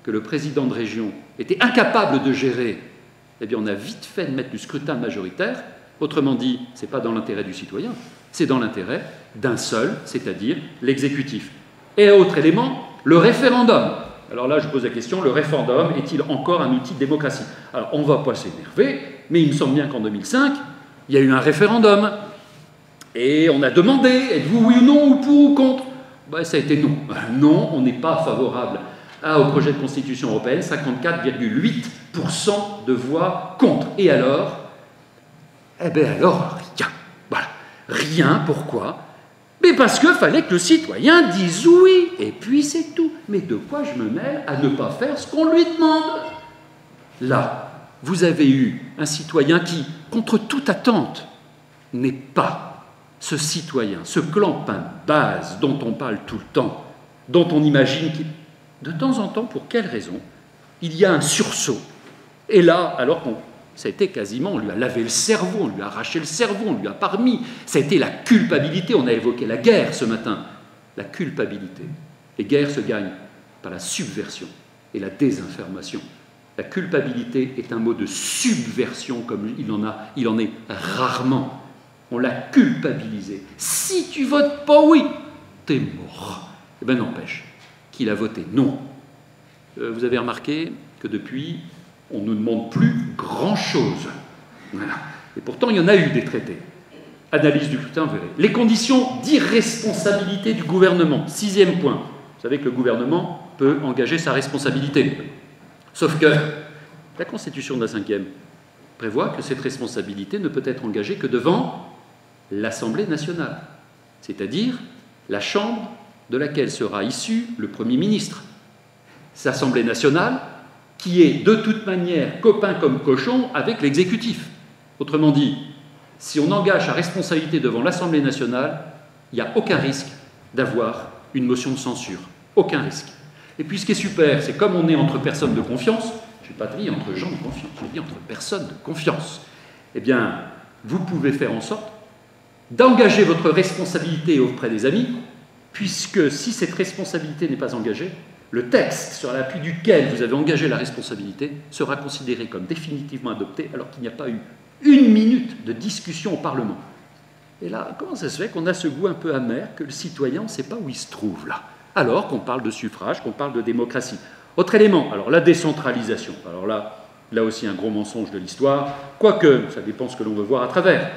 A: que le président de région était incapable de gérer, eh bien on a vite fait de mettre du scrutin majoritaire. Autrement dit, ce n'est pas dans l'intérêt du citoyen, c'est dans l'intérêt d'un seul, c'est-à-dire l'exécutif. Et autre élément, le référendum. Alors là, je pose la question, le référendum est-il encore un outil de démocratie? Alors, on ne va pas s'énerver, mais il me semble bien qu'en 2005, il y a eu un référendum. Et on a demandé, êtes-vous oui ou non, ou pour ou contre? Ben, ça a été non. Non, on n'est pas favorable au projet de constitution européenne, 54,8% de voix contre. Et alors? Eh bien alors, rien. Voilà. Rien, pourquoi? Mais parce qu'il fallait que le citoyen dise oui, et puis c'est tout. Mais de quoi je me mêle à ne pas faire ce qu'on lui demande? Là, vous avez eu un citoyen qui, contre toute attente, n'est pas ce citoyen, ce clampin de base dont on parle tout le temps, dont on imagine qu'il... De temps en temps, pour quelle raison, il y a un sursaut. Et là, alors qu'on... Ça a été quasiment, on lui a lavé le cerveau, on lui a arraché le cerveau, on lui a parmi. Ça a été la culpabilité, on a évoqué la guerre ce matin. La culpabilité. Les guerres se gagnent par la subversion et la désinformation. La culpabilité est un mot de subversion comme il en est rarement. On l'a culpabilisé. Si tu votes pas oui, t'es mort. Eh bien n'empêche qu'il a voté non. Vous avez remarqué que depuis... on ne nous demande plus grand-chose. Voilà. Et pourtant, il y en a eu des traités. Analyse du scrutin, vous verrez. Les conditions d'irresponsabilité du gouvernement. 6e point. Vous savez que le gouvernement peut engager sa responsabilité. Sauf que la Constitution de la 5e prévoit que cette responsabilité ne peut être engagée que devant l'Assemblée nationale, c'est-à-dire la chambre de laquelle sera issu le Premier ministre. Cette Assemblée nationale qui est de toute manière copain comme cochon avec l'exécutif. Autrement dit, si on engage sa responsabilité devant l'Assemblée nationale, il n'y a aucun risque d'avoir une motion de censure. Aucun risque. Et puis ce qui est super, c'est comme on est entre personnes de confiance, je n'ai pas dit entre gens de confiance, j'ai dit entre personnes de confiance, eh bien, vous pouvez faire en sorte d'engager votre responsabilité auprès des amis, puisque si cette responsabilité n'est pas engagée, le texte sur l'appui duquel vous avez engagé la responsabilité sera considéré comme définitivement adopté alors qu'il n'y a pas eu une minute de discussion au Parlement. Et là, comment ça se fait qu'on a ce goût un peu amer que le citoyen ne sait pas où il se trouve là, alors qu'on parle de suffrage, qu'on parle de démocratie. Autre élément, alors la décentralisation. Alors là aussi un gros mensonge de l'histoire, quoique ça dépend ce que l'on veut voir à travers.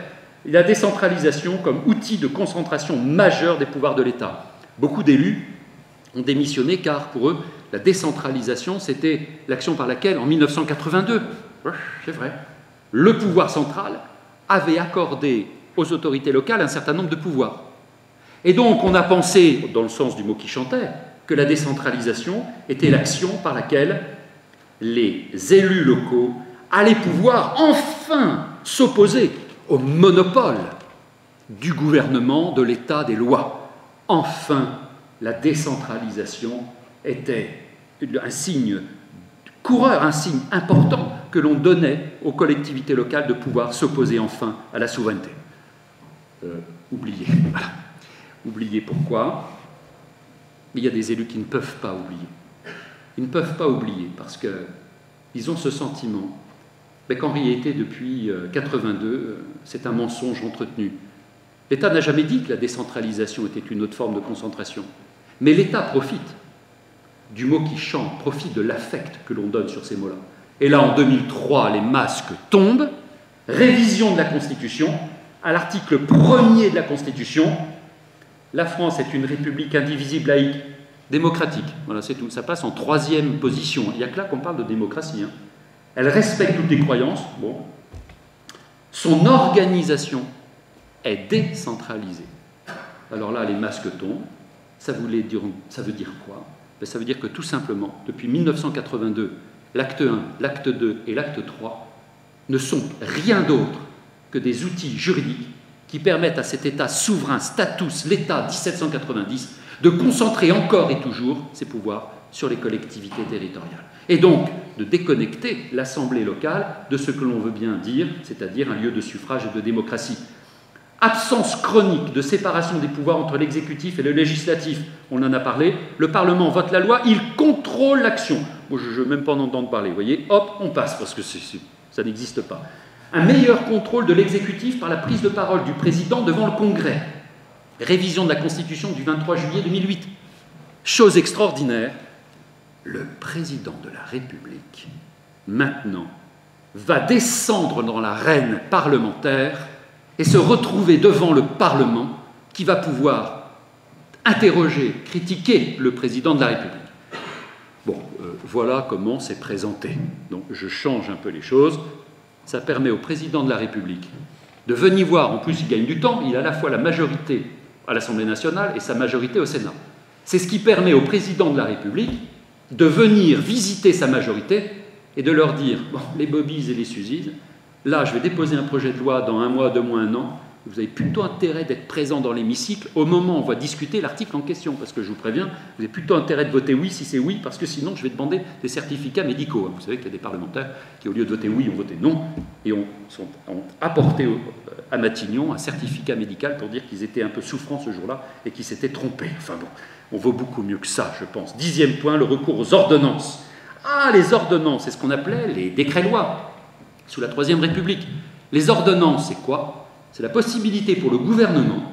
A: La décentralisation comme outil de concentration majeure des pouvoirs de l'État. Beaucoup d'élus ont démissionné car, pour eux, la décentralisation, c'était l'action par laquelle, en 1982, c'est vrai, le pouvoir central avait accordé aux autorités locales un certain nombre de pouvoirs. Et donc, on a pensé, dans le sens du mot qui chantait, que la décentralisation était l'action par laquelle les élus locaux allaient pouvoir enfin s'opposer au monopole du gouvernement, de l'État, des lois. Enfin, la décentralisation était un signe coureur, un signe important que l'on donnait aux collectivités locales de pouvoir s'opposer enfin à la souveraineté. Oubliez. Voilà. Oubliez pourquoi. Mais il y a des élus qui ne peuvent pas oublier. Ils ne peuvent pas oublier parce qu'ils ont ce sentiment qu'en réalité, depuis 1982, c'est un mensonge entretenu. L'État n'a jamais dit que la décentralisation était une autre forme de concentration. Mais l'État profite du mot qui chante, profite de l'affect que l'on donne sur ces mots-là. Et là, en 2003, les masques tombent. Révision de la Constitution. À l'article 1er de la Constitution, la France est une république indivisible, laïque, démocratique. Voilà, c'est tout. Ça passe en 3e position. Il n'y a que là qu'on parle de démocratie. Hein. Elle respecte toutes les croyances. Bon. Son organisation est décentralisée. Alors là, les masques tombent. Ça veut dire quoi? Ça veut dire que tout simplement, depuis 1982, l'acte 1, l'acte 2 et l'acte 3 ne sont rien d'autre que des outils juridiques qui permettent à cet État souverain, status, l'État 1790, de concentrer encore et toujours ses pouvoirs sur les collectivités territoriales. Et donc, de déconnecter l'Assemblée locale de ce que l'on veut bien dire, c'est-à-dire un lieu de suffrage et de démocratie. Absence chronique de séparation des pouvoirs entre l'exécutif et le législatif, on en a parlé, le Parlement vote la loi, il contrôle l'action. Moi, je ne veux même pas en entendre parler, vous voyez, hop, on passe, parce que ça n'existe pas. Un meilleur contrôle de l'exécutif par la prise de parole du président devant le Congrès. Révision de la Constitution du 23 juillet 2008. Chose extraordinaire, le président de la République, maintenant, va descendre dans l'arène parlementaire et se retrouver devant le Parlement qui va pouvoir interroger, critiquer le président de la République. Bon, voilà comment c'est présenté. Donc je change un peu les choses. Ça permet au président de la République de venir voir, en plus il gagne du temps, il a à la fois la majorité à l'Assemblée nationale et sa majorité au Sénat. C'est ce qui permet au président de la République de venir visiter sa majorité et de leur dire, bon, les Bobbies et les Suzies, là je vais déposer un projet de loi dans 1 mois, 2 mois, 1 an, vous avez plutôt intérêt d'être présent dans l'hémicycle au moment où on va discuter l'article en question, parce que je vous préviens, vous avez plutôt intérêt de voter oui si c'est oui, parce que sinon je vais demander des certificats médicaux. Vous savez qu'il y a des parlementaires qui, au lieu de voter oui, ont voté non, et ont apporté à Matignon un certificat médical pour dire qu'ils étaient un peu souffrants ce jour-là et qu'ils s'étaient trompés. Enfin bon, on vaut beaucoup mieux que ça, je pense. 10e point, le recours aux ordonnances. Ah, les ordonnances, c'est ce qu'on appelait les décrets-lois, sous la Troisième République. Les ordonnances, c'est quoi? C'est la possibilité pour le gouvernement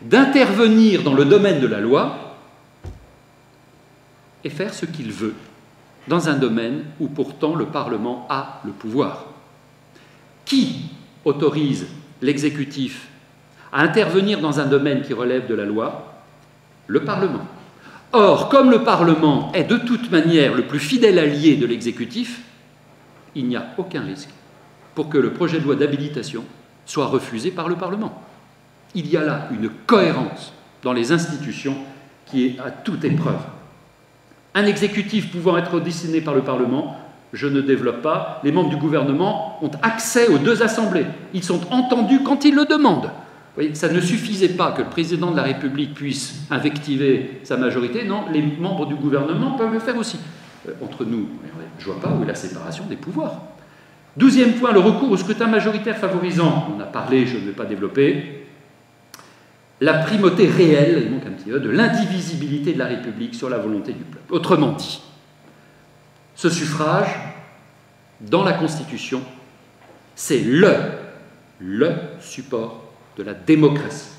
A: d'intervenir dans le domaine de la loi et faire ce qu'il veut dans un domaine où pourtant le Parlement a le pouvoir. Qui autorise l'exécutif à intervenir dans un domaine qui relève de la loi? Le Parlement. Or, comme le Parlement est de toute manière le plus fidèle allié de l'exécutif, il n'y a aucun risque pour que le projet de loi d'habilitation soit refusé par le Parlement. Il y a là une cohérence dans les institutions qui est à toute épreuve. Un exécutif pouvant être auditionné par le Parlement, je ne développe pas, les membres du gouvernement ont accès aux 2 assemblées. Ils sont entendus quand ils le demandent. Vous voyez, ça ne suffisait pas que le président de la République puisse invectiver sa majorité, non, les membres du gouvernement peuvent le faire aussi. Entre nous, je ne vois pas où est la séparation des pouvoirs. 12e point, le recours au scrutin majoritaire favorisant, on a parlé, je ne vais pas développer, la primauté réelle, il manque un petit peu, de l'indivisibilité de la République sur la volonté du peuple. Autrement dit, ce suffrage, dans la Constitution, c'est le support de la démocratie.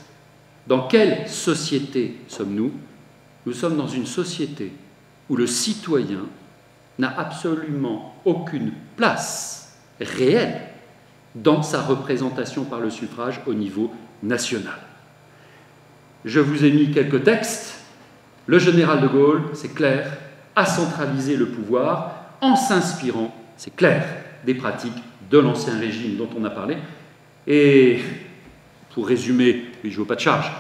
A: Dans quelle société sommes-nous? Nous sommes dans une société où le citoyen n'a absolument aucune place réelle dans sa représentation par le suffrage au niveau national. Je vous ai mis quelques textes. Le général de Gaulle, c'est clair, a centralisé le pouvoir en s'inspirant, c'est clair, des pratiques de l'Ancien Régime dont on a parlé. Et pour résumer, puis je ne veux pas de charge,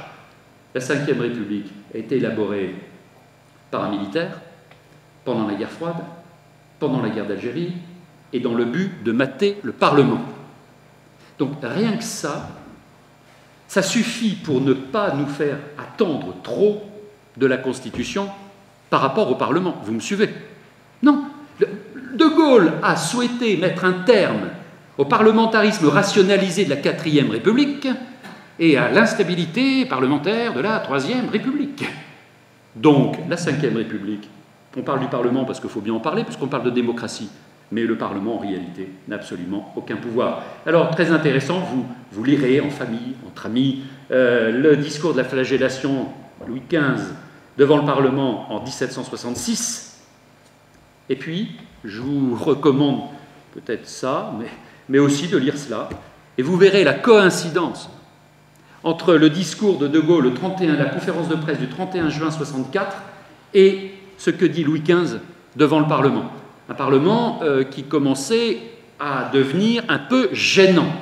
A: la Ve République a été élaborée par un militaire pendant la guerre froide, pendant la guerre d'Algérie, et dans le but de mater le Parlement. Donc rien que ça, ça suffit pour ne pas nous faire attendre trop de la Constitution par rapport au Parlement. Vous me suivez? Non. De Gaulle a souhaité mettre un terme au parlementarisme rationalisé de la IVe République et à l'instabilité parlementaire de la Troisième République. Donc, la Ve République, on parle du Parlement parce qu'il faut bien en parler, puisqu'on parle de démocratie, mais le Parlement, en réalité, n'a absolument aucun pouvoir. Alors, très intéressant, vous lirez en famille, entre amis, le discours de la flagellation, Louis XV, devant le Parlement en 1766. Et puis, je vous recommande peut-être ça, mais aussi de lire cela, et vous verrez la coïncidence entre le discours de Gaulle, la conférence de presse du 31 juin 1964, et ce que dit Louis XV devant le Parlement. Un Parlement qui commençait à devenir un peu gênant.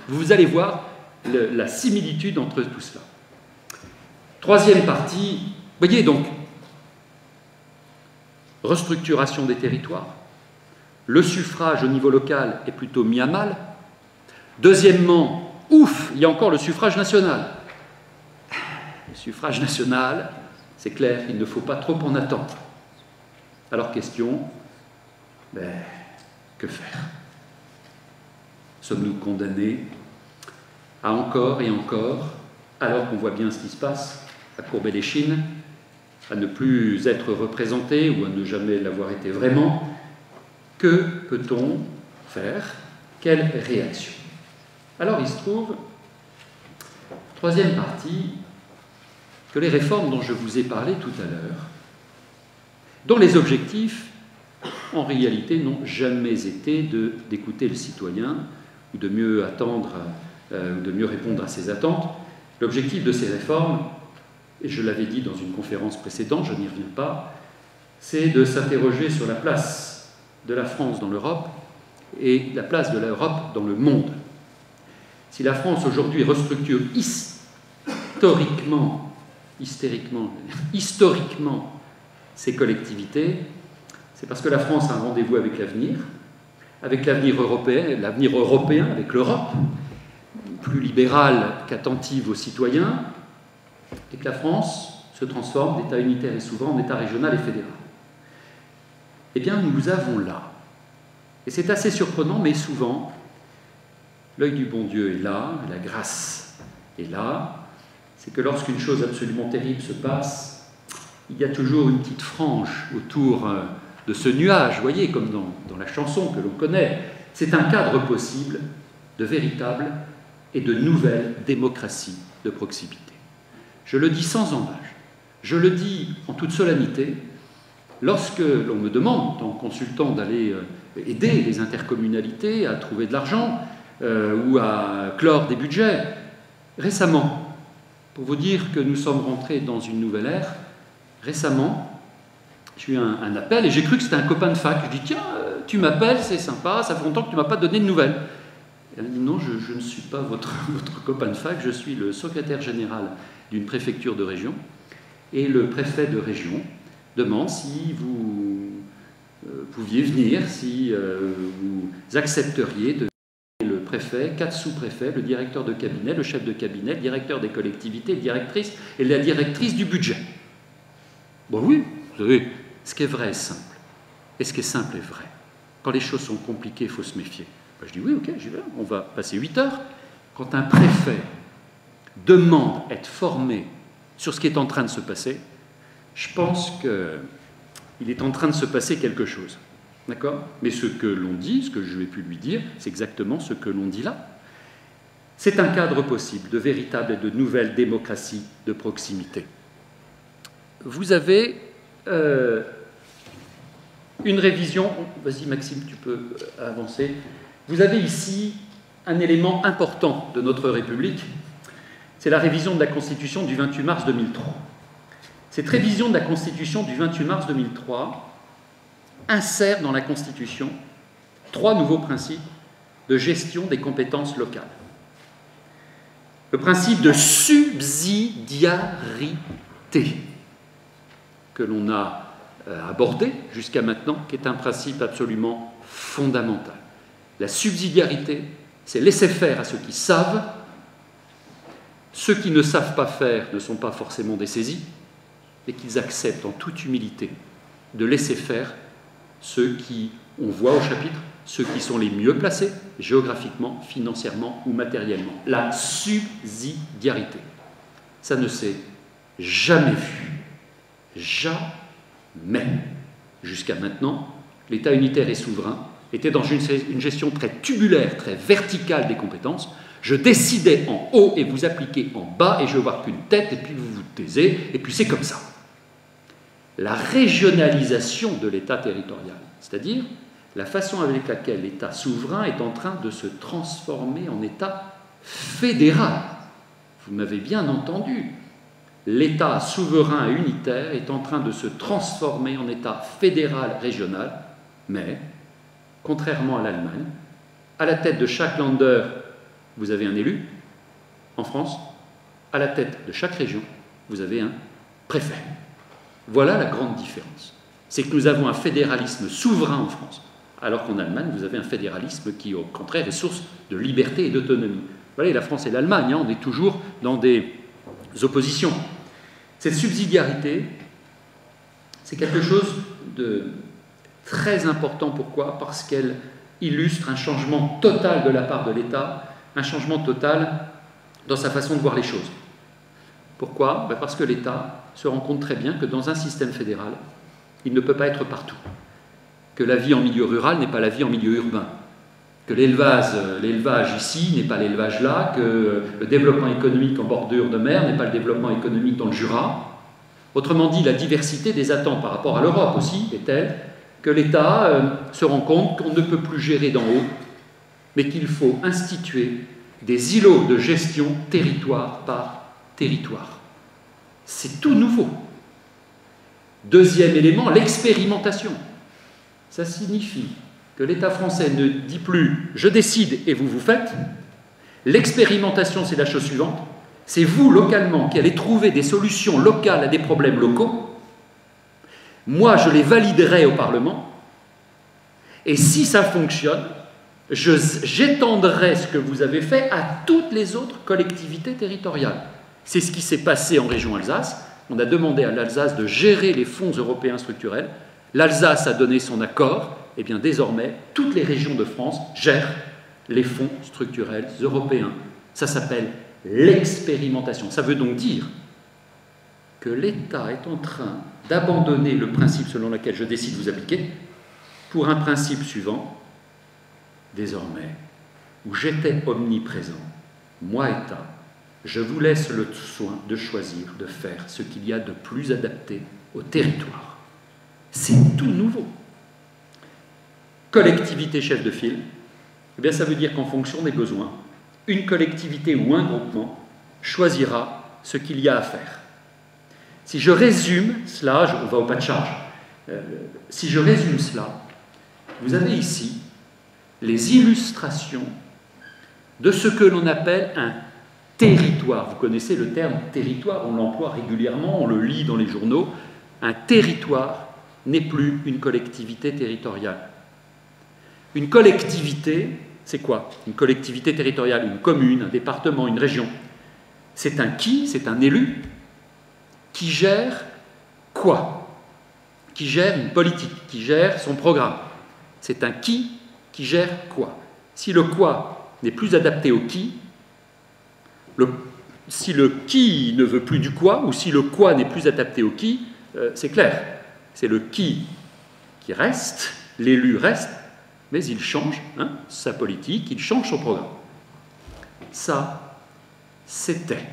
A: Vous allez voir la similitude entre tout cela. Troisième partie, vous voyez donc, restructuration des territoires, le suffrage au niveau local est plutôt mis à mal. Deuxièmement, ouf, il y a encore le suffrage national. Le suffrage national, c'est clair, il ne faut pas trop en attendre. Alors question, que faire? Sommes-nous condamnés à encore et encore, alors qu'on voit bien ce qui se passe, à courber les chines, à ne plus être représentés ou à ne jamais l'avoir été vraiment? Que peut-on faire? Quelle réaction? Alors il se trouve, troisième partie, que les réformes dont je vous ai parlé tout à l'heure, dont les objectifs, en réalité, n'ont jamais été d'écouter le citoyen ou de mieux attendre, ou de mieux répondre à ses attentes. L'objectif de ces réformes, et je l'avais dit dans une conférence précédente, je n'y reviens pas, c'est de s'interroger sur la place de la France dans l'Europe et la place de l'Europe dans le monde. Si la France aujourd'hui restructure historiquement ses collectivités, c'est parce que la France a un rendez-vous avec l'avenir européen, avec l'Europe, plus libérale qu'attentive aux citoyens, et que la France se transforme d'État unitaire et souverain en État régional et fédéral. Eh bien, nous avons là, et c'est assez surprenant, mais souvent, l'œil du bon Dieu est là, la grâce est là, c'est que lorsqu'une chose absolument terrible se passe, il y a toujours une petite frange autour de ce nuage, vous voyez, comme dans la chanson que l'on connaît. C'est un cadre possible de véritable et de nouvelle démocratie de proximité. Je le dis sans embâche, je le dis en toute solennité, lorsque l'on me demande, en consultant, d'aller aider les intercommunalités à trouver de l'argent ou à clore des budgets, récemment, pour vous dire que nous sommes rentrés dans une nouvelle ère, récemment, j'ai eu un appel et j'ai cru que c'était un copain de fac. Je dis, tiens, tu m'appelles, c'est sympa, ça fait longtemps que tu ne m'as pas donné de nouvelles. Et elle dit, non, je ne suis pas votre copain de fac, je suis le secrétaire général d'une préfecture de région. Et le préfet de région demande si vous pouviez venir, si vous accepteriez de le préfet, 4 sous-préfets, le directeur de cabinet, le chef de cabinet, le directeur des collectivités, le directrice et la directrice du budget. Bon oui, vous savez, ce qui est vrai est simple. Et ce qui est simple est vrai. Quand les choses sont compliquées, il faut se méfier. Ben, je dis oui, ok, j'y vais, on va passer 8 heures. Quand un préfet demande à être formé sur ce qui est en train de se passer, je pense qu'il est en train de se passer quelque chose. D'accord? Mais ce que l'on dit, ce que je vais pu lui dire, c'est exactement ce que l'on dit là. C'est un cadre possible de véritable et de nouvelle démocratie de proximité. Vous avez une révision... Vas-y Maxime, tu peux avancer. Vous avez ici un élément important de notre République, c'est la révision de la Constitution du 28 mars 2003. Cette révision de la Constitution du 28 mars 2003 insère dans la Constitution 3 nouveaux principes de gestion des compétences locales. Le principe de subsidiarité que l'on a abordé jusqu'à maintenant, qui est un principe absolument fondamental. La subsidiarité, c'est laisser faire à ceux qui savent. Ceux qui ne savent pas faire ne sont pas forcément des saisis, et qu'ils acceptent en toute humilité de laisser faire ceux qui, on voit au chapitre, ceux qui sont les mieux placés, géographiquement, financièrement ou matériellement. La subsidiarité. Ça ne s'est jamais vu. Jamais. Jusqu'à maintenant, l'État unitaire et souverain était dans une gestion très tubulaire, très verticale des compétences. Je décidais en haut et vous appliquez en bas et je ne vois qu'une tête et puis vous vous taisez et puis c'est comme ça. La régionalisation de l'État territorial, c'est-à-dire la façon avec laquelle l'État souverain est en train de se transformer en État fédéral. Vous m'avez bien entendu. L'État souverain et unitaire est en train de se transformer en État fédéral régional, mais, contrairement à l'Allemagne, à la tête de chaque Länder, vous avez un élu, en France, à la tête de chaque région, vous avez un préfet. Voilà la grande différence. C'est que nous avons un fédéralisme souverain en France, alors qu'en Allemagne, vous avez un fédéralisme qui, au contraire, est source de liberté et d'autonomie. Vous voyez, la France et l'Allemagne, on est toujours dans des oppositions. Cette subsidiarité, c'est quelque chose de très important. Pourquoi ? Parce qu'elle illustre un changement total de la part de l'État, un changement total dans sa façon de voir les choses. Pourquoi ? Parce que l'État se rend compte très bien que dans un système fédéral, il ne peut pas être partout. Que la vie en milieu rural n'est pas la vie en milieu urbain. Que l'élevage ici n'est pas l'élevage là, que le développement économique en bordure de mer n'est pas le développement économique dans le Jura. Autrement dit, la diversité des attentes par rapport à l'Europe aussi est telle que l'État se rend compte qu'on ne peut plus gérer d'en haut, mais qu'il faut instituer des îlots de gestion territoire par territoire. C'est tout nouveau. Deuxième élément, l'expérimentation. Ça signifie que l'État français ne dit plus « je décide et vous vous faites ». L'expérimentation, c'est la chose suivante. C'est vous, localement, qui allez trouver des solutions locales à des problèmes locaux. Moi, je les validerai au Parlement. Et si ça fonctionne, j'étendrai ce que vous avez fait à toutes les autres collectivités territoriales. C'est ce qui s'est passé en région Alsace. On a demandé à l'Alsace de gérer les fonds européens structurels. L'Alsace a donné son accord. Et bien désormais, toutes les régions de France gèrent les fonds structurels européens. Ça s'appelle l'expérimentation. Ça veut donc dire que l'État est en train d'abandonner le principe selon lequel je décide vous appliquer pour un principe suivant. Désormais, où j'étais omniprésent, moi, État, je vous laisse le soin de choisir, de faire ce qu'il y a de plus adapté au territoire. C'est tout nouveau. Collectivité chef de file, eh bien ça veut dire qu'en fonction des besoins, une collectivité ou un groupement choisira ce qu'il y a à faire. Si je résume cela, on va au pas de charge, si je résume cela, vous avez ici les illustrations de ce que l'on appelle un territoire. Vous connaissez le terme territoire, on l'emploie régulièrement, on le lit dans les journaux. Un territoire n'est plus une collectivité territoriale. Une collectivité, c'est quoi ? Une collectivité territoriale, une commune, un département, une région. C'est un qui ? C'est un élu qui gère quoi ? Qui gère une politique, qui gère son programme. C'est un qui gère quoi ? Si le quoi n'est plus adapté au qui, si le qui ne veut plus du quoi, ou si le quoi n'est plus adapté au qui, c'est clair. C'est le qui reste, l'élu reste, mais il change sa politique, il change son programme. Ça, c'était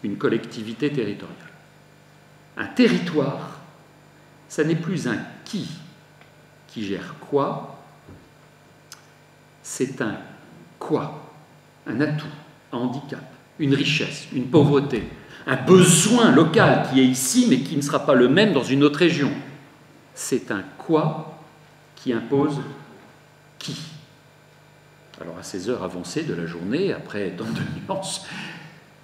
A: une collectivité territoriale. Un territoire, ça n'est plus un qui gère quoi, c'est un quoi, un atout, un handicap, une richesse, une pauvreté, un besoin local qui est ici mais qui ne sera pas le même dans une autre région. C'est un quoi qui impose qui. Alors à ces heures avancées de la journée, après tant de nuances,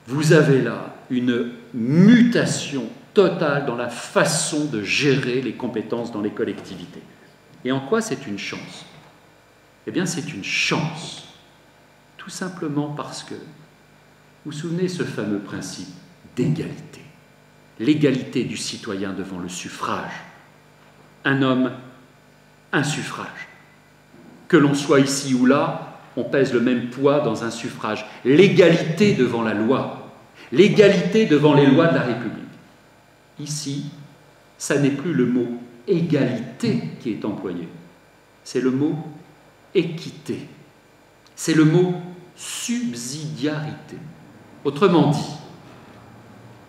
A: vous avez là une mutation totale dans la façon de gérer les compétences dans les collectivités. Et en quoi c'est une chance ? Eh bien c'est une chance, tout simplement parce que, vous vous souvenez ce fameux principe d'égalité, l'égalité du citoyen devant le suffrage. Un homme, un suffrage. Que l'on soit ici ou là, on pèse le même poids dans un suffrage. L'égalité devant la loi, l'égalité devant les lois de la République. Ici, ça n'est plus le mot égalité qui est employé, c'est le mot équité, c'est le mot subsidiarité. Autrement dit,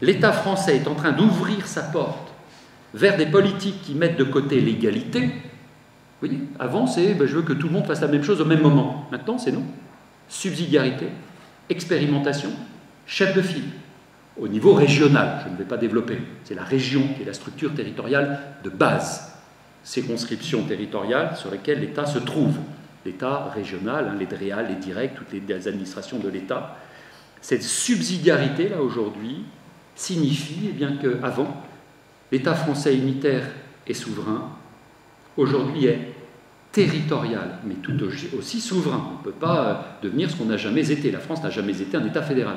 A: l'État français est en train d'ouvrir sa porte vers des politiques qui mettent de côté l'égalité. Vous voyez, avant c'est je veux que tout le monde fasse la même chose au même moment. Maintenant c'est non. Subsidiarité, expérimentation, chef de file. Au niveau régional, je ne vais pas développer, c'est la région qui est la structure territoriale de base. Circonscriptions territoriales sur lesquelles l'État se trouve. L'État régional, les DREAL, les directs, toutes les administrations de l'État. Cette subsidiarité là aujourd'hui, signifie eh bien qu'avant, l'État français unitaire et souverain, aujourd'hui est territorial, mais tout aussi souverain. On ne peut pas devenir ce qu'on n'a jamais été. La France n'a jamais été un État fédéral.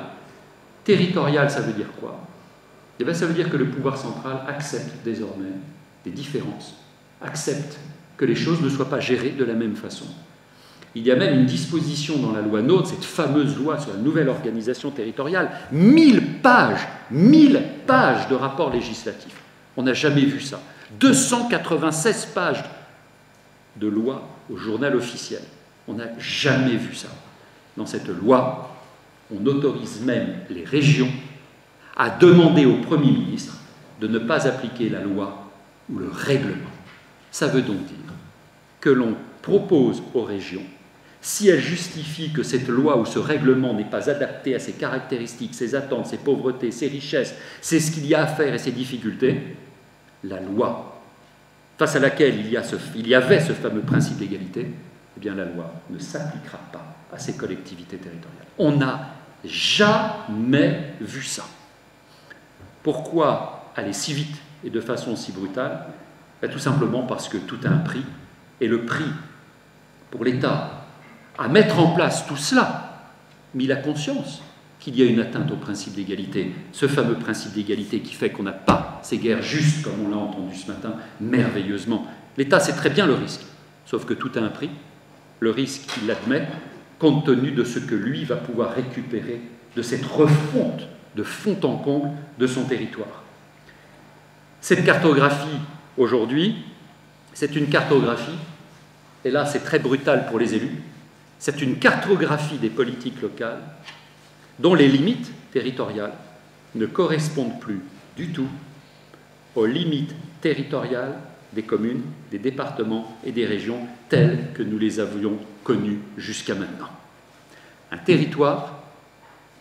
A: Territorial, ça veut dire quoi? Eh bien, ça veut dire que le pouvoir central accepte désormais des différences, accepte que les choses ne soient pas gérées de la même façon. Il y a même une disposition dans la loi NOTRe, cette fameuse loi sur la nouvelle organisation territoriale, 1000 pages de rapports législatifs. On n'a jamais vu ça. 296 pages de loi au journal officiel. On n'a jamais vu ça. Dans cette loi, on autorise même les régions à demander au Premier ministre de ne pas appliquer la loi ou le règlement. Ça veut donc dire que l'on propose aux régions, si elles justifient que cette loi ou ce règlement n'est pas adapté à ses caractéristiques, ses attentes, ses pauvretés, ses richesses, c'est ce qu'il y a à faire et ses difficultés, la loi, face à laquelle il y avait ce fameux principe d'égalité, eh bien la loi ne s'appliquera pas à ces collectivités territoriales. On n'a jamais vu ça. Pourquoi aller si vite et de façon si brutale? Tout simplement parce que tout a un prix, et le prix pour l'État à mettre en place tout cela, mais il a conscience qu'il y a une atteinte au principe d'égalité, ce fameux principe d'égalité qui fait qu'on n'a pas ces guerres justes, comme on l'a entendu ce matin, merveilleusement. L'État sait très bien le risque, sauf que tout a un prix. Le risque, il l'admet, compte tenu de ce que lui va pouvoir récupérer de cette refonte de fond en comble de son territoire. Cette cartographie, aujourd'hui, c'est une cartographie, et là c'est très brutal pour les élus, c'est une cartographie des politiques locales dont les limites territoriales ne correspondent plus du tout aux limites territoriales des communes, des départements et des régions telles que nous les avions connues jusqu'à maintenant. Un territoire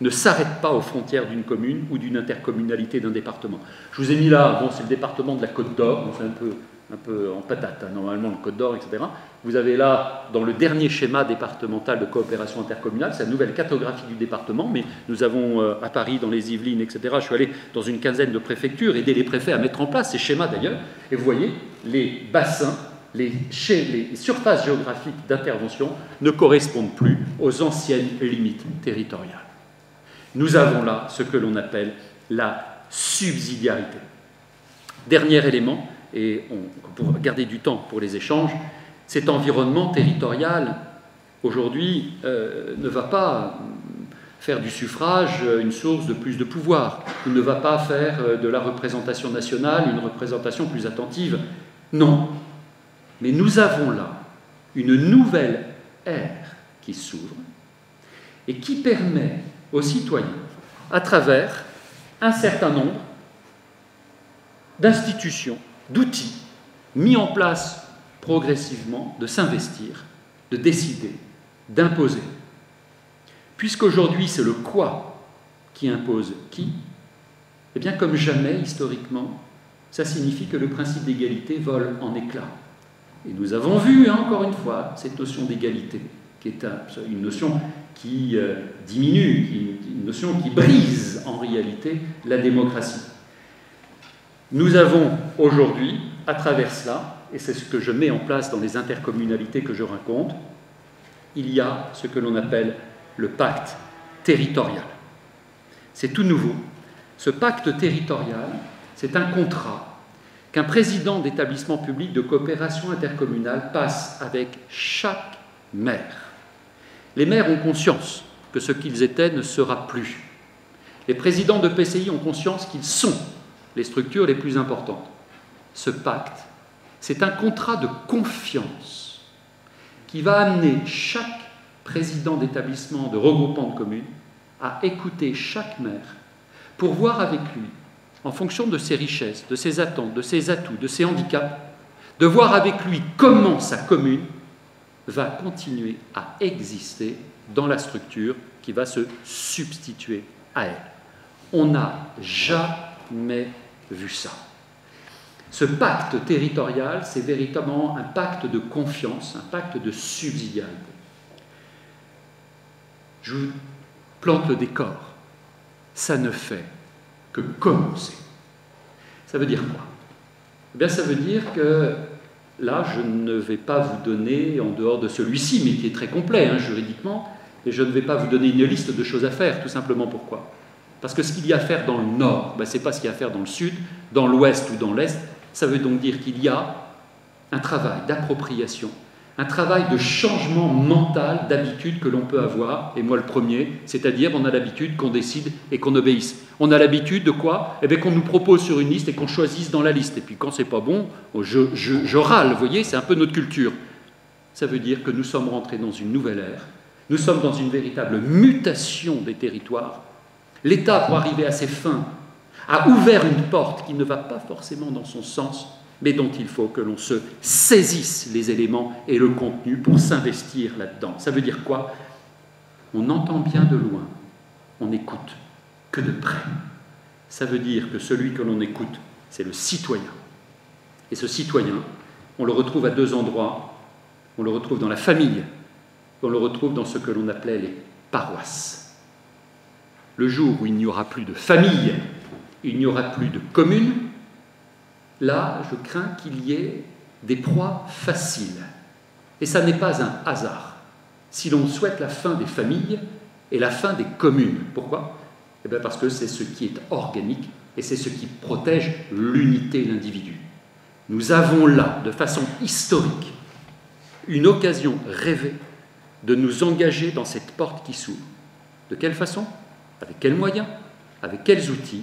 A: ne s'arrête pas aux frontières d'une commune ou d'une intercommunalité d'un département. Je vous ai mis là, bon, c'est le département de la Côte d'Or, c'est un peu en patate, hein, normalement le Côte d'Or, etc. Vous avez là, dans le dernier schéma départemental de coopération intercommunale, c'est la nouvelle cartographie du département, mais nous avons à Paris, dans les Yvelines, etc., je suis allé dans une quinzaine de préfectures, aider les préfets à mettre en place ces schémas d'ailleurs, et vous voyez, les bassins, les surfaces géographiques d'intervention ne correspondent plus aux anciennes limites territoriales. Nous avons là ce que l'on appelle la subsidiarité. Dernier élément, et pour garder du temps pour les échanges, cet environnement territorial, aujourd'hui, ne va pas faire du suffrage une source de plus de pouvoir. Il ne va pas faire de la représentation nationale une représentation plus attentive. Non. Mais nous avons là une nouvelle ère qui s'ouvre et qui permet aux citoyens, à travers un certain nombre d'institutions, d'outils mis en place progressivement, de s'investir, de décider, d'imposer. Puisqu'aujourd'hui, c'est le quoi qui impose qui, eh bien, comme jamais, historiquement, ça signifie que le principe d'égalité vole en éclats. Et nous avons vu, hein, encore une fois, cette notion d'égalité, qui est une notion qui diminue, une notion qui brise en réalité la démocratie. Nous avons aujourd'hui, à travers cela, et c'est ce que je mets en place dans les intercommunalités que je raconte, il y a ce que l'on appelle le pacte territorial. C'est tout nouveau. Ce pacte territorial, c'est un contrat qu'un président d'établissement public de coopération intercommunale passe avec chaque maire. Les maires ont conscience que ce qu'ils étaient ne sera plus. Les présidents de PCI ont conscience qu'ils sont les structures les plus importantes. Ce pacte, c'est un contrat de confiance qui va amener chaque président d'établissement de regroupement de communes à écouter chaque maire pour voir avec lui, en fonction de ses richesses, de ses attentes, de ses atouts, de ses handicaps, de voir avec lui comment sa commune va continuer à exister dans la structure qui va se substituer à elle. On n'a jamais vu ça. Ce pacte territorial, c'est véritablement un pacte de confiance, un pacte de subsidiarité. Je vous plante le décor. Ça ne fait que commencer. Ça veut dire quoi? Eh bien, ça veut dire que là, je ne vais pas vous donner, en dehors de celui-ci, mais qui est très complet juridiquement, et je ne vais pas vous donner une liste de choses à faire, tout simplement pourquoi? Parce que ce qu'il y a à faire dans le nord, ce n'est pas ce qu'il y a à faire dans le sud, dans l'ouest ou dans l'est. Ça veut donc dire qu'il y a un travail d'appropriation, un travail de changement mental, d'habitude que l'on peut avoir, et moi le premier, c'est-à-dire on a l'habitude qu'on décide et qu'on obéisse. On a l'habitude de quoi? Eh bien qu'on nous propose sur une liste et qu'on choisisse dans la liste. Et puis quand c'est pas bon, je râle, vous voyez, c'est un peu notre culture. Ça veut dire que nous sommes rentrés dans une nouvelle ère, nous sommes dans une véritable mutation des territoires. L'État, pour arriver à ses fins, a ouvert une porte qui ne va pas forcément dans son sens, mais dont il faut que l'on se saisisse les éléments et le contenu pour s'investir là-dedans. Ça veut dire quoi? On entend bien de loin, on n'écoute que de près. Ça veut dire que celui que l'on écoute, c'est le citoyen. Et ce citoyen, on le retrouve à deux endroits. On le retrouve dans la famille, on le retrouve dans ce que l'on appelait les paroisses. Le jour où il n'y aura plus de famille, il n'y aura plus de commune, là, je crains qu'il y ait des proies faciles. Et ça n'est pas un hasard. Si l'on souhaite la fin des familles et la fin des communes. Pourquoi? Eh bien parce que c'est ce qui est organique et c'est ce qui protège l'unité de l'individu. Nous avons là, de façon historique, une occasion rêvée de nous engager dans cette porte qui s'ouvre. De quelle façon? Avec quels moyens? Avec quels outils?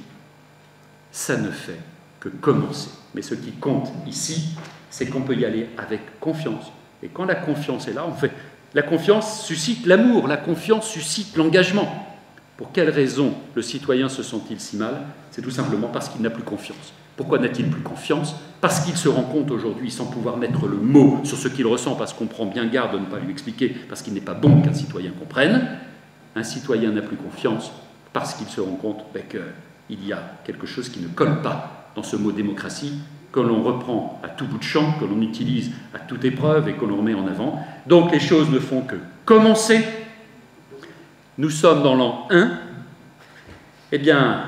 A: Ça ne fait que commencer. Mais ce qui compte ici, c'est qu'on peut y aller avec confiance. Et quand la confiance est là, on fait... La confiance suscite l'amour, la confiance suscite l'engagement. Pour quelle raison le citoyen se sent-il si mal? C'est tout simplement parce qu'il n'a plus confiance. Pourquoi n'a-t-il plus confiance? Parce qu'il se rend compte aujourd'hui, sans pouvoir mettre le mot sur ce qu'il ressent, parce qu'on prend bien garde de ne pas lui expliquer, parce qu'il n'est pas bon qu'un citoyen comprenne. Un citoyen n'a plus confiance parce qu'il se rend compte qu'il y a quelque chose qui ne colle pas dans ce mot démocratie, que l'on reprend à tout bout de champ, que l'on utilise à toute épreuve et que l'on remet en avant. Donc les choses ne font que commencer. Nous sommes dans l'an 1. Eh bien,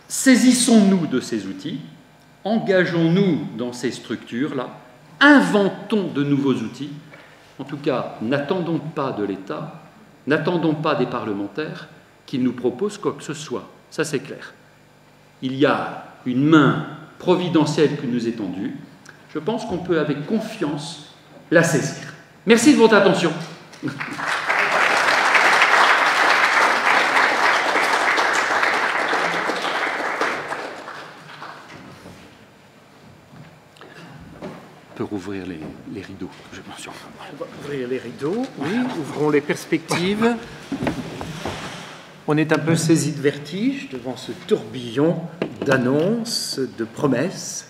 A: saisissons-nous de ces outils, engageons-nous dans ces structures-là, inventons de nouveaux outils. En tout cas, n'attendons pas de l'État, n'attendons pas des parlementaires qu'ils nous proposent quoi que ce soit. Ça, c'est clair. Il y a une main providentielle qui nous est tendue. Je pense qu'on peut, avec confiance, la saisir. Merci de votre attention. On peut rouvrir les rideaux, je mentionne.
B: On va ouvrir les rideaux, oui, ouvrons les perspectives. On est un peu saisi de vertige devant ce tourbillon d'annonces, de promesses.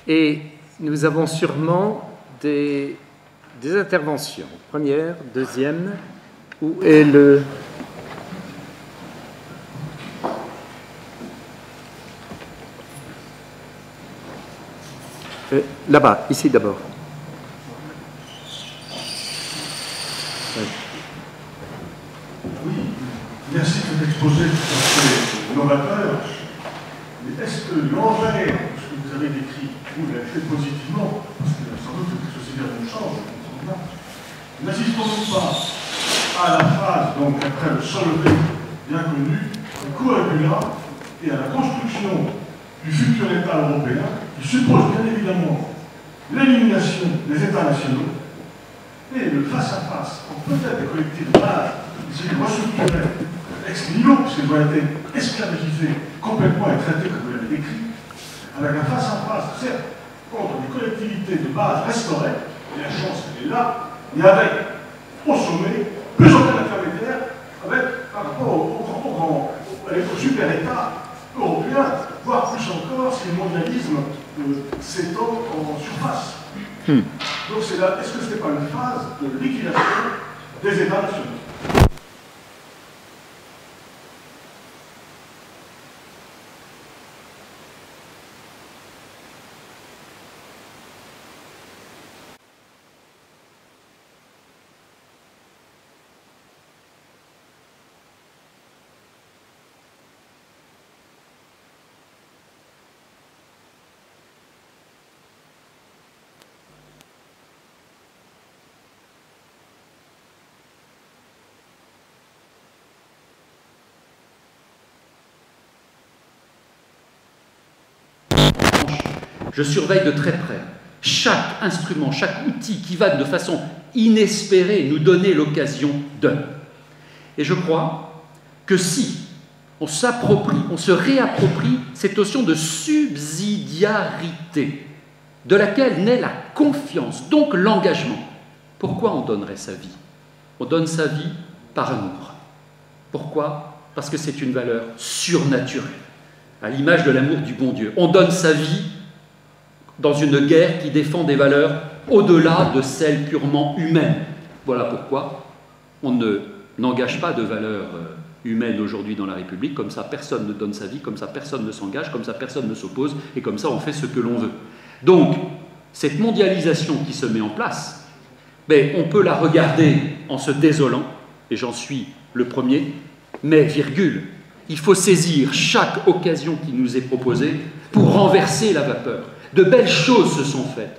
B: Et nous avons sûrement des interventions. Première, deuxième, où est le... Là-bas, ici d'abord.
C: Oui, merci de l'exposé tout à fait novateur. Mais est-ce que l'envers de ce que vous avez décrit, vous l'avez fait positivement, parce que sans doute que ceci nous change, n'assistons-nous pas à la phase, donc après le solvay bien connu, du curricula et à la construction du futur État européen, qui suppose bien évidemment l'élimination des États nationaux et le face-à-face entre peut-être des collectifs de base, qui se restructuraient ex nihilo, puisqu'ils ont été esclavagisés complètement et traités comme vous l'avez décrit, avec un face-à-face, certes, contre des collectivités de base restaurées, et la chance elle est là, mais avec, au sommet, plus aucun intermédiaire, par rapport au super-État européen, voire plus encore si le mondialisme s'étend en surface. Donc est-ce que ce n'est pas une phase de liquidation des États nationaux?
A: Je surveille de très près chaque instrument, chaque outil qui va de façon inespérée nous donner l'occasion de. Et je crois que si on s'approprie, on se réapproprie cette notion de subsidiarité, de laquelle naît la confiance, donc l'engagement. Pourquoi on donnerait sa vie? On donne sa vie par amour. Pourquoi? Parce que c'est une valeur surnaturelle, à l'image de l'amour du bon Dieu. On donne sa vie dans une guerre qui défend des valeurs au-delà de celles purement humaines. Voilà pourquoi on n'engage pas de valeurs humaines aujourd'hui dans la République. Comme ça, personne ne donne sa vie, comme ça, personne ne s'engage, comme ça, personne ne s'oppose, et comme ça, on fait ce que l'on veut. Donc, cette mondialisation qui se met en place, on peut la regarder en se désolant, et j'en suis le premier, mais, virgule, il faut saisir chaque occasion qui nous est proposée pour renverser la vapeur. De belles choses se sont faites,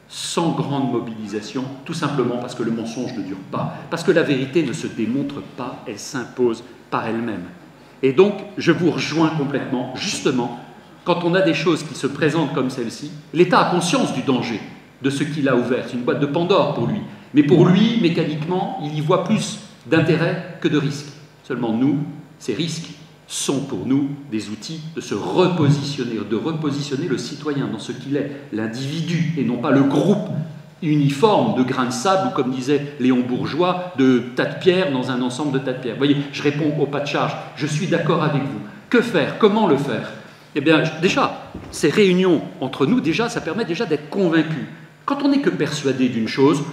A: sans grande mobilisation, tout simplement parce que le mensonge ne dure pas, parce que la vérité ne se démontre pas, elle s'impose par elle-même. Et donc, je vous rejoins complètement, justement, quand on a des choses qui se présentent comme celle-ci, l'État a conscience du danger de ce qu'il a ouvert. C'est une boîte de Pandore pour lui. Mais pour lui, mécaniquement, il y voit plus d'intérêt que de risques. Seulement nous, ces risques sont pour nous des outils de se repositionner, de repositionner le citoyen dans ce qu'il est, l'individu, et non pas le groupe uniforme de grains de sable, ou comme disait Léon Bourgeois, de tas de pierres dans un ensemble de tas de pierres. Vous voyez, je réponds au pas de charge, je suis d'accord avec vous. Que faire? Comment le faire? Eh bien, déjà, ces réunions entre nous, déjà, ça permet déjà d'être convaincus. Quand on n'est que persuadé d'une chose,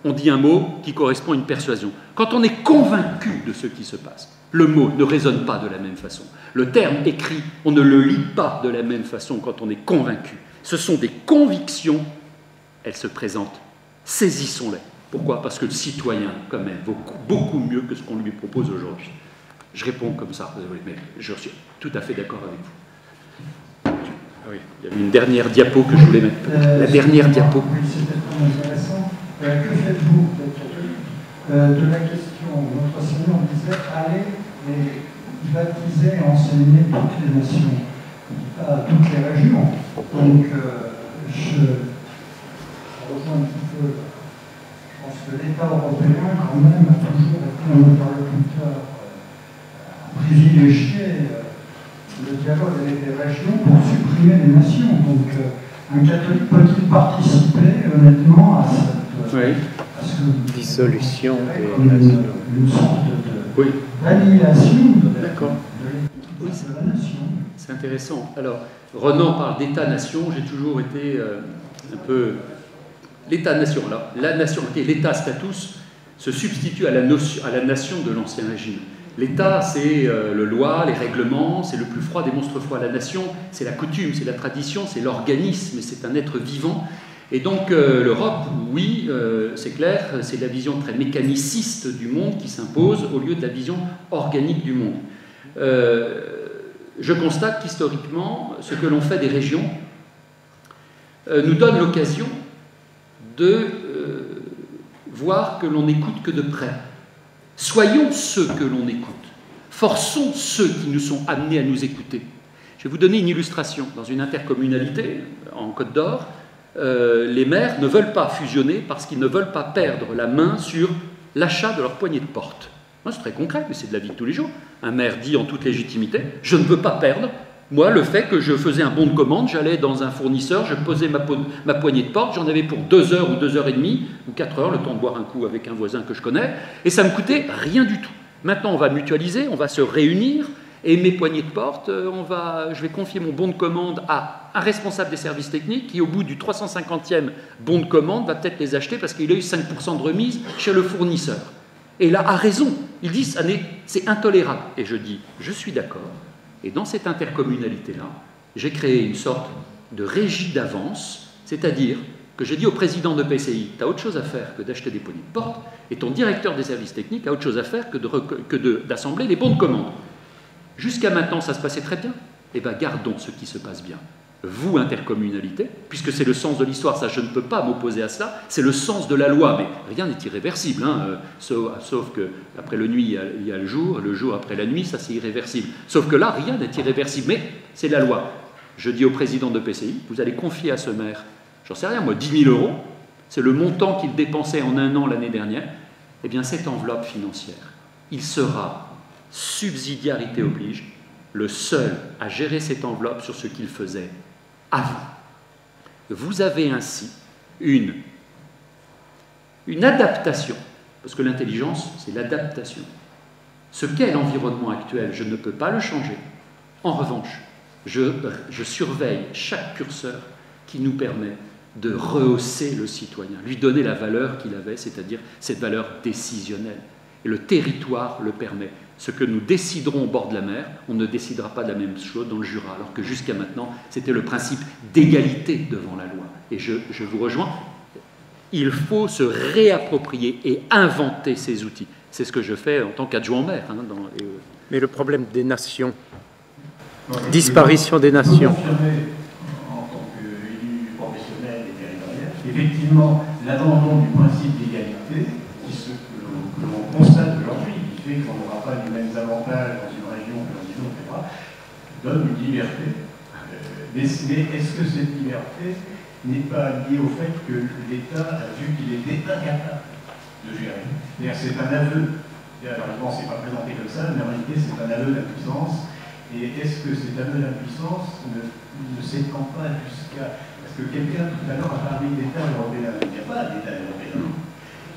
A: on dit un mot qui correspond à une persuasion. Quand on est convaincu de ce qui se passe, le mot ne résonne pas de la même façon. Le terme écrit, on ne le lit pas de la même façon quand on est convaincu. Ce sont des convictions, elles se présentent, saisissons-les. Pourquoi? Parce que le citoyen, quand même, vaut beaucoup mieux que ce qu'on lui propose aujourd'hui. Je réponds comme ça, mais je suis tout à fait d'accord avec vous. Ah oui, il y avait une dernière diapo que je voulais mettre. La dernière diapo.
D: Oui, c'était très intéressant. Que faites-vous, de la question, notre Seigneur disait, allez et baptisez et enseignez toutes les nations, toutes les régions. Donc, je rejoins un petit peu, je pense que l'État européen, quand même, a toujours été un interlocuteur privilégié le dialogue avec les régions pour supprimer les nations. Donc, un catholique peut-il participer honnêtement à cette
B: dissolution
D: une sorte d'annihilation de la nation?
A: C'est intéressant. Alors, Renan parle d'État-nation. J'ai toujours été un peu... L'État-nation, alors, la nation, l'État status se substitue à la nation de l'Ancien Régime. L'État, c'est le loi, les règlements, c'est le plus froid des monstres froids. La nation, c'est la coutume, c'est la tradition, c'est l'organisme, c'est un être vivant. Et donc l'Europe, oui, c'est clair, c'est la vision très mécaniciste du monde qui s'impose au lieu de la vision organique du monde. Je constate qu'historiquement, ce que l'on fait des régions nous donne l'occasion de voir que l'on n'écoute que de près. Soyons ceux que l'on écoute. Forçons ceux qui nous sont amenés à nous écouter. Je vais vous donner une illustration. Dans une intercommunalité, en Côte d'Or, les maires ne veulent pas fusionner parce qu'ils ne veulent pas perdre la main sur l'achat de leur poignée de porte. C'est très concret, mais c'est de la vie de tous les jours. Un maire dit en toute légitimité, je ne veux pas perdre, moi, le fait que je faisais un bon de commande, j'allais dans un fournisseur, je posais ma poignée de porte, j'en avais pour 2 heures ou 2 heures et demie, ou 4 heures, le temps de boire un coup avec un voisin que je connais, et ça me coûtait rien du tout. Maintenant, on va mutualiser, on va se réunir, et mes poignées de porte, je vais confier mon bon de commande à un responsable des services techniques qui, au bout du 350e bon de commande, va peut-être les acheter parce qu'il a eu 5% de remise chez le fournisseur. Et là, a raison. Ils disent, c'est intolérable. Et je dis, je suis d'accord. Et dans cette intercommunalité-là, j'ai créé une sorte de régie d'avance, c'est-à-dire que j'ai dit au président de PCI, tu as autre chose à faire que d'acheter des poignées de porte, et ton directeur des services techniques a autre chose à faire que d'assembler les bons de commande. Jusqu'à maintenant, ça se passait très bien. Eh bien, gardons ce qui se passe bien. Vous, intercommunalité, puisque c'est le sens de l'histoire, ça, je ne peux pas m'opposer à cela, c'est le sens de la loi, mais rien n'est irréversible, sauf qu'après le nuit, il y a le jour après la nuit, ça c'est irréversible. Sauf que là, rien n'est irréversible, mais c'est la loi. Je dis au président de PCI, vous allez confier à ce maire, j'en sais rien moi, 10 000 €, c'est le montant qu'il dépensait en un an l'année dernière, eh bien cette enveloppe financière, il sera, subsidiarité oblige, le seul à gérer cette enveloppe sur ce qu'il faisait avant. Vous avez ainsi une adaptation, parce que l'intelligence, c'est l'adaptation. Ce qu'est l'environnement actuel, je ne peux pas le changer. En revanche, je surveille chaque curseur qui nous permet de rehausser le citoyen, lui donner la valeur qu'il avait, c'est-à-dire cette valeur décisionnelle. Et le territoire le permet. Ce que nous déciderons au bord de la mer, on ne décidera pas de la même chose dans le Jura, alors que jusqu'à maintenant, c'était le principe d'égalité devant la loi. Et je vous rejoins, il faut se réapproprier et inventer ces outils. C'est ce que je fais en tant qu'adjoint au maire.
B: Mais le problème des nations, disparition des nations.
E: En tant qu'élu professionnel et territorial, effectivement, l'abandon du principe d'égalité, que l'on constate aujourd'hui, qui fait qu'on n'aura pas les mêmes avantages dans une région que dans une autre, etc., donne une liberté. Mais est-ce que cette liberté n'est pas liée au fait que l'État a vu qu'il était incapable de gérer? C'est un aveu. Malheureusement, ce n'est pas présenté comme ça, mais en réalité, c'est un aveu d'impuissance. Et est-ce que cet aveu d'impuissance ne s'étend pas jusqu'à... Parce que quelqu'un tout à l'heure a parlé d'État européen. Il n'y a pas d'État européen.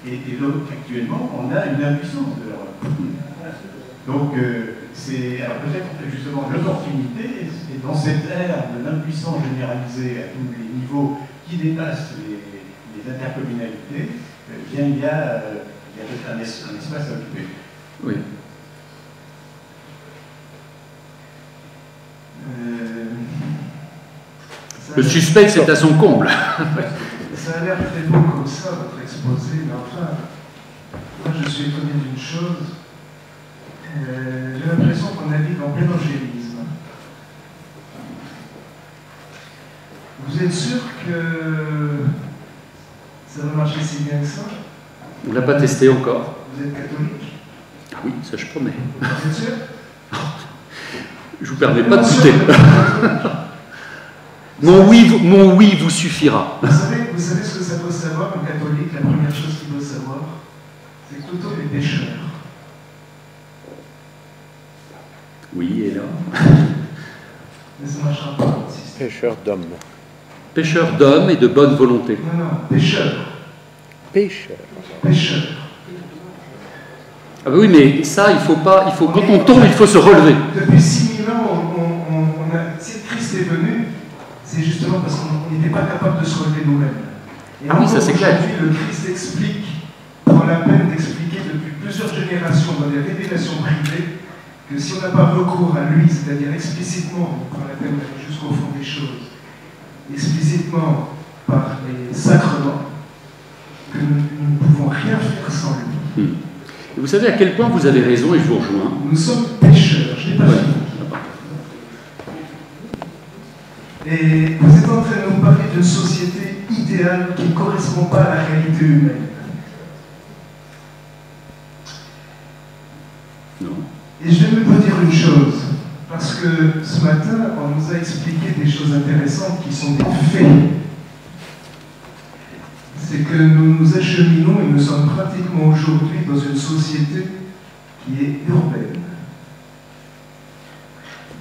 E: Et donc, actuellement, on a une impuissance de l'Europe. Donc, alors peut-être justement l'opportunité, c'est dans cette ère de l'impuissance généralisée à tous les niveaux qui dépasse les intercommunalités, bien il y a un espace à occuper.
A: Oui. Le suspect, c'est à son comble.
D: Ça a l'air très beau comme ça, votre exposé, mais enfin, moi je suis étonné d'une chose. J'ai l'impression qu'on navigue en plein angélisme. Vous êtes sûr que ça va marcher si bien que ça?
A: On ne l'a pas testé encore.
D: Vous êtes catholique?
A: Ah oui, ça je promets.
D: Vous êtes sûr?
A: Je vous permets pas de douter. Mon oui vous suffira.
D: Vous savez ce que ça doit savoir, un catholique? La première chose qu'il doit savoir, c'est que Toto est pécheur.
A: Oui, et là
D: Mais ça ne marchera pas, votre système.
B: Pêcheur d'hommes.
A: Pêcheur d'hommes et de bonne volonté.
D: Non, pécheur.
B: Pêcheur.
D: Pécheur.
A: Ah bah oui, mais ça, quand on tombe, il faut se relever.
D: Depuis 6000 ans, si Christ est venu, c'est justement parce qu'on n'était pas capable de se relever nous-mêmes. Et
A: ah oui, ça c'est clair.
D: Aujourd'hui, le Christ explique, prend la peine d'expliquer depuis plusieurs générations dans des révélations privées, que si on n'a pas recours à lui, c'est-à-dire explicitement, on prend la peine d'aller jusqu'au fond des choses, explicitement par les sacrements, que nous ne pouvons rien faire sans lui.
A: Et vous savez à quel point vous avez raison, et je vous rejoins.
D: Nous sommes pécheurs, je n'ai pas fini. Et vous êtes en train de nous parler d'une société idéale qui ne correspond pas à la réalité humaine.
A: Non.
D: Et je vais me dire une chose, parce que ce matin, on nous a expliqué des choses intéressantes qui sont des faits. C'est que nous nous acheminons et nous sommes pratiquement aujourd'hui dans une société qui est urbaine.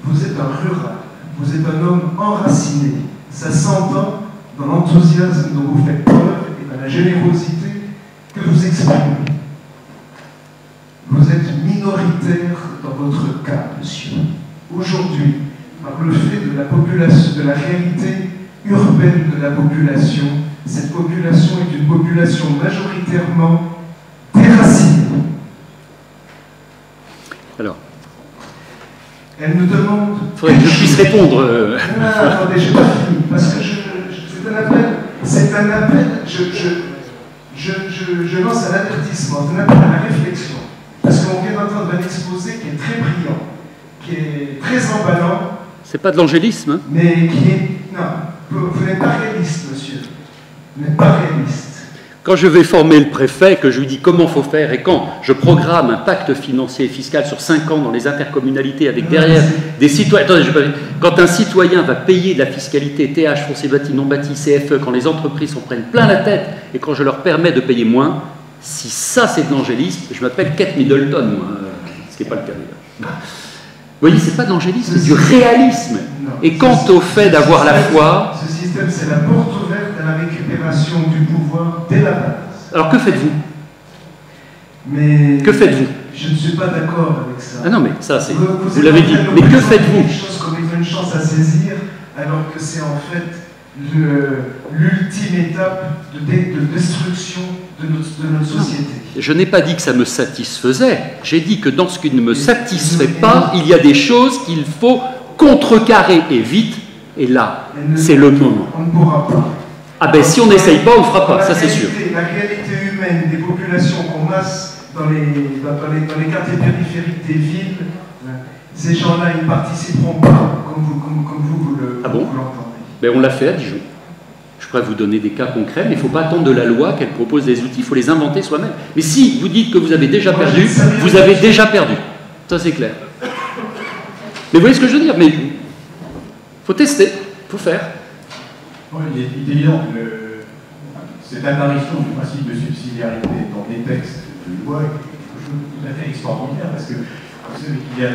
D: Vous êtes un rural, vous êtes un homme enraciné. Ça s'entend dans l'enthousiasme dont vous faites preuve et dans la générosité que vous exprimez. Vous êtes minoritaire dans votre cas, monsieur. Aujourd'hui, par le fait de la population, de la réalité urbaine de la population, cette population est une population majoritairement déracinée.
A: Alors,
D: elle nous demande...
A: il faudrait que je puisse répondre.
D: Non, attendez, je n'ai pas fini, parce que c'est un appel, je lance un avertissement, un appel à la réflexion. Parce qu'on vient d'entendre un exposé qui est très brillant, qui est très emballant.
A: C'est pas de l'angélisme, hein?
D: Mais qui est... Non, vous n'êtes pas réaliste, monsieur. Vous n'êtes pas réaliste.
A: Quand je vais former le préfet, que je lui dis comment il faut faire, et quand je programme un pacte financier et fiscal sur 5 ans dans les intercommunalités avec derrière des citoyens... Attendez, quand un citoyen va payer de la fiscalité TH, foncier bâti, non bâti, CFE, quand les entreprises s'en prennent plein la tête et quand je leur permets de payer moins, si ça c'est de l'angélisme, je m'appelle Kate Middleton, moi, ce qui n'est pas le cas d'ailleurs. Vous voyez, c'est pas de l'angélisme, c'est du réalisme.
F: Non.
A: Et quant au fait d'avoir la foi...
F: Ce système, c'est la porte ouverte à la récupération du pouvoir dès la base.
A: Alors que faites-vous?
F: Mais
A: Que faites-vous?
F: je ne suis pas d'accord avec ça.
A: Ah non, mais ça, c'est...
F: Vous
A: Vous l'avez dit. Mais que faites-vous?
F: Quelque chose comme une chance à saisir, alors que c'est en fait l'ultime étape de destruction de notre société.
A: Je n'ai pas dit que ça me satisfaisait. J'ai dit que dans ce qui ne me satisfait pas, il y a des choses qu'il faut contrecarrer et vite. Et là, c'est le moment.
F: On ne pourra pas.
A: Ah ben si on n'essaye pas, on ne fera pas, ça c'est sûr.
F: La réalité humaine des populations qu'on masse dans les quartiers périphériques des villes, ces gens-là, ils ne participeront pas comme vous l'entendez.
A: Ben on l'a fait à Dijon. Je pourrais vous donner des cas concrets, mais il ne faut pas attendre de la loi qu'elle propose des outils, il faut les inventer soi-même. Mais si vous dites que vous avez déjà perdu, vous avez déjà perdu. Ça c'est clair. Mais vous voyez ce que je veux dire? Mais il faut tester, il faut faire.
E: Bon, il est évident que cette apparition du principe de subsidiarité dans des textes de loi est quelque chose de tout à fait extraordinaire, parce que vous savez qu'il y a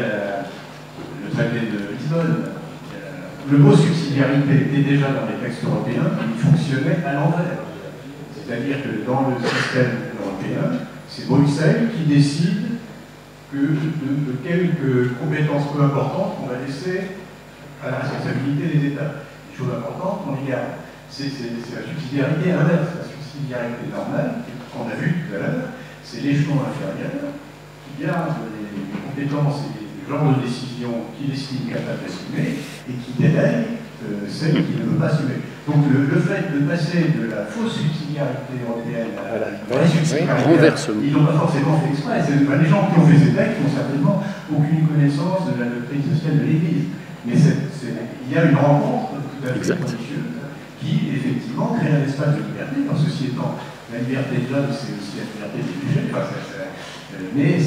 E: le traité de Lisbonne. Le mot subsidiarité était déjà dans les textes européens, il fonctionnait à l'envers. C'est-à-dire que dans le système européen, c'est Bruxelles qui décide de quelques compétences peu importantes qu'on va laisser à la responsabilité des États. Les choses importantes, on les garde. C'est la subsidiarité inverse. La subsidiarité normale, qu'on a vu tout à l'heure, c'est l'échelon inférieur qui garde les compétences et les genres de décisions qu'il estime capable d'assumer et qui délègue celles qu'il ne veut pas assumer. Donc le fait de passer de la fausse subsidiarité européenne à la vraie subsidiarité,
A: renversement.
E: ils n'ont pas forcément fait exprès. Les gens qui ont fait ces textes n'ont certainement aucune connaissance de la doctrine sociale de l'Église. Mais il y a une rencontre tout à fait religieuse qui, effectivement, crée un espace de liberté. Dans ceci étant, la liberté de l'homme, c'est aussi la liberté des sujets. Mais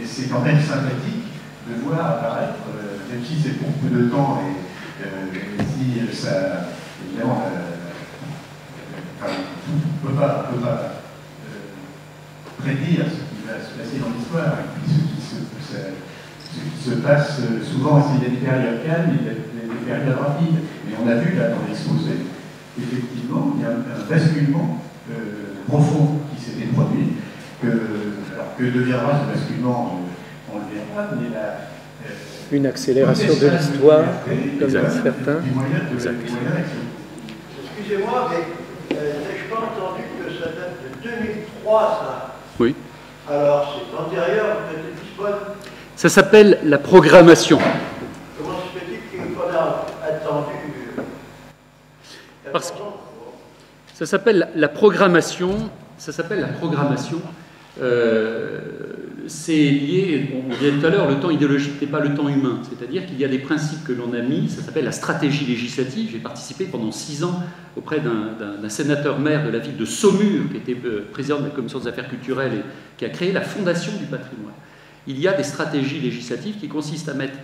E: c'est quand même sympathique de voir apparaître, même si c'est pour peu de temps et si ça, évidemment, on ne peut pas prédire ce qui va se passer dans l'histoire, et puis ce qui se passe souvent, il y a des périodes calmes, il y a des périodes rapides. Mais on a vu là dans l'exposé, effectivement, il y a un basculement profond qui s'était produit. Alors que deviendra ce basculement, on le verra, mais
B: une accélération de l'histoire, comme disent certains.
G: Excusez-moi, mais n'ai-je pas entendu que ça date de 2003, ça?
A: Oui.
G: Alors, c'est antérieur au traité de Lisbonne.
A: Ça s'appelle la programmation.
G: Comment se fait-il qu'on a attendu 14 ans?
A: Ça s'appelle la programmation. Ça s'appelle la programmation. C'est lié, on disait tout à l'heure, le temps idéologique n'est pas le temps humain. C'est-à-dire qu'il y a des principes que l'on a mis, ça s'appelle la stratégie législative. J'ai participé pendant 6 ans auprès d'un sénateur-maire de la ville de Saumur, qui était président de la commission des affaires culturelles et qui a créé la Fondation du patrimoine. Il y a des stratégies législatives qui consistent à mettre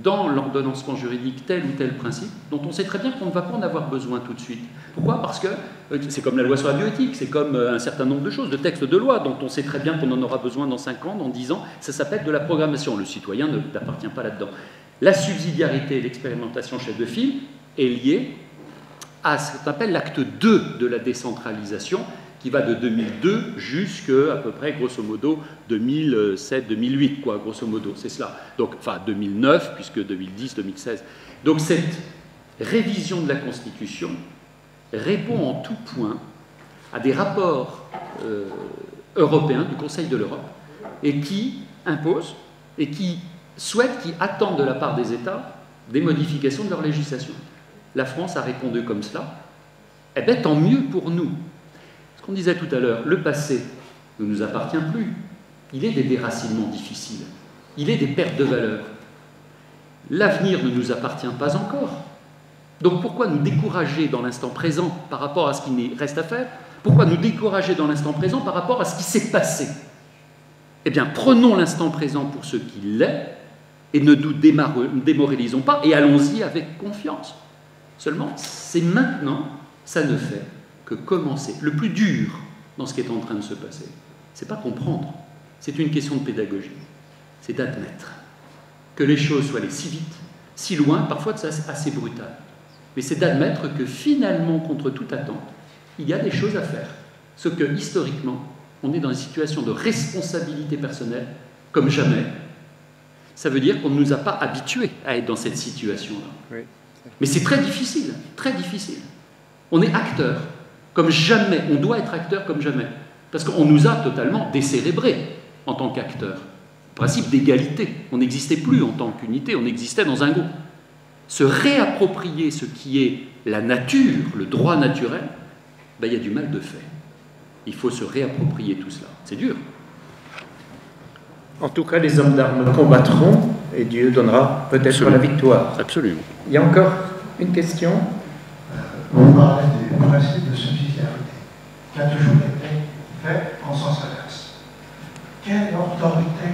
A: dans l'ordonnancement juridique tel ou tel principe, dont on sait très bien qu'on ne va pas en avoir besoin tout de suite. Pourquoi? Parce que c'est comme la loi sur la bioéthique, c'est comme un certain nombre de choses, de textes de loi, dont on sait très bien qu'on en aura besoin dans 5 ans, dans 10 ans, ça s'appelle de la programmation. Le citoyen n'appartient pas là-dedans. La subsidiarité et l'expérimentation chef de file est liée à ce qu'on appelle l'acte 2 de la décentralisation, qui va de 2002 jusqu'à peu près, grosso modo, 2007-2008, quoi, grosso modo, c'est cela. Donc, enfin, 2009, puisque 2010-2016. Donc, cette révision de la Constitution répond en tout point à des rapports européens du Conseil de l'Europe et qui imposent et qui souhaitent, qui attendent de la part des États des modifications de leur législation. La France a répondu comme cela. Eh bien, tant mieux pour nous. On disait tout à l'heure, le passé ne nous appartient plus. Il est des déracinements difficiles. Il est des pertes de valeur. L'avenir ne nous appartient pas encore. Donc pourquoi nous décourager dans l'instant présent par rapport à ce qui reste à faire? Pourquoi nous décourager dans l'instant présent par rapport à ce qui s'est passé? Eh bien, prenons l'instant présent pour ce qu'il est et ne nous démoralisons pas et allons-y avec confiance. Seulement, c'est maintenant, ça ne fait que commencer. Le plus dur dans ce qui est en train de se passer, ce n'est pas comprendre, c'est une question de pédagogie. C'est d'admettre que les choses soient allées si vite, si loin, parfois c'est assez brutal. Mais c'est d'admettre que finalement, contre toute attente, il y a des choses à faire. Ce que, historiquement, on est dans une situation de responsabilité personnelle comme jamais. Ça veut dire qu'on ne nous a pas habitués à être dans cette situation-là. Oui. Mais c'est très difficile, très difficile. On est acteur comme jamais, on doit être acteur comme jamais. Parce qu'on nous a totalement décérébrés en tant qu'acteurs. Principe d'égalité, on n'existait plus en tant qu'unité, on existait dans un groupe. Se réapproprier ce qui est la nature, le droit naturel, ben, il y a du mal de fait. Il faut se réapproprier tout cela. C'est dur.
B: En tout cas, les hommes d'armes combattront et Dieu donnera peut-être la victoire.
A: Absolument.
B: Il y a encore une question.
D: On parlait du principe de subsidiarité, qui a toujours été fait en sens inverse. Quelle autorité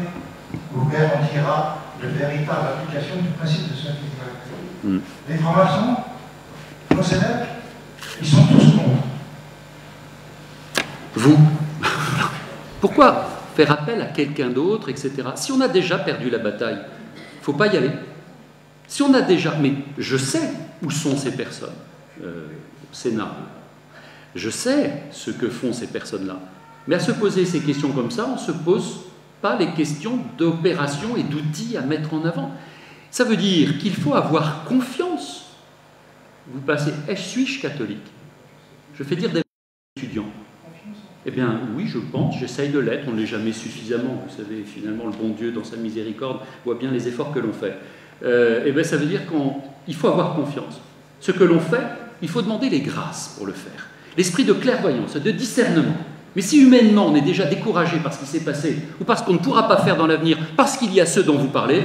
D: vous garantira de véritable application du principe de subsidiarité? Les francs-maçons, nos élèves, ils sont tous contre.
A: Vous. Pourquoi faire appel à quelqu'un d'autre, etc. Si on a déjà perdu la bataille, il ne faut pas y aller. Si on a déjà... Mais je sais où sont ces personnes au Sénat. Je sais ce que font ces personnes-là. Mais à se poser ces questions comme ça, on ne se pose pas les questions d'opération et d'outils à mettre en avant. Ça veut dire qu'il faut avoir confiance. Vous passez, suis-je catholique? Je fais dire des étudiants. Eh bien, oui, je pense, j'essaye de l'être, on ne l'est jamais suffisamment. Vous savez, finalement, le bon Dieu, dans sa miséricorde, voit bien les efforts que l'on fait. Eh bien, ça veut dire qu'il faut avoir confiance. Ce que l'on fait, il faut demander les grâces pour le faire. L'esprit de clairvoyance, de discernement. Mais si humainement, on est déjà découragé par ce qui s'est passé, ou parce qu'on ne pourra pas faire dans l'avenir, parce qu'il y a ceux dont vous parlez,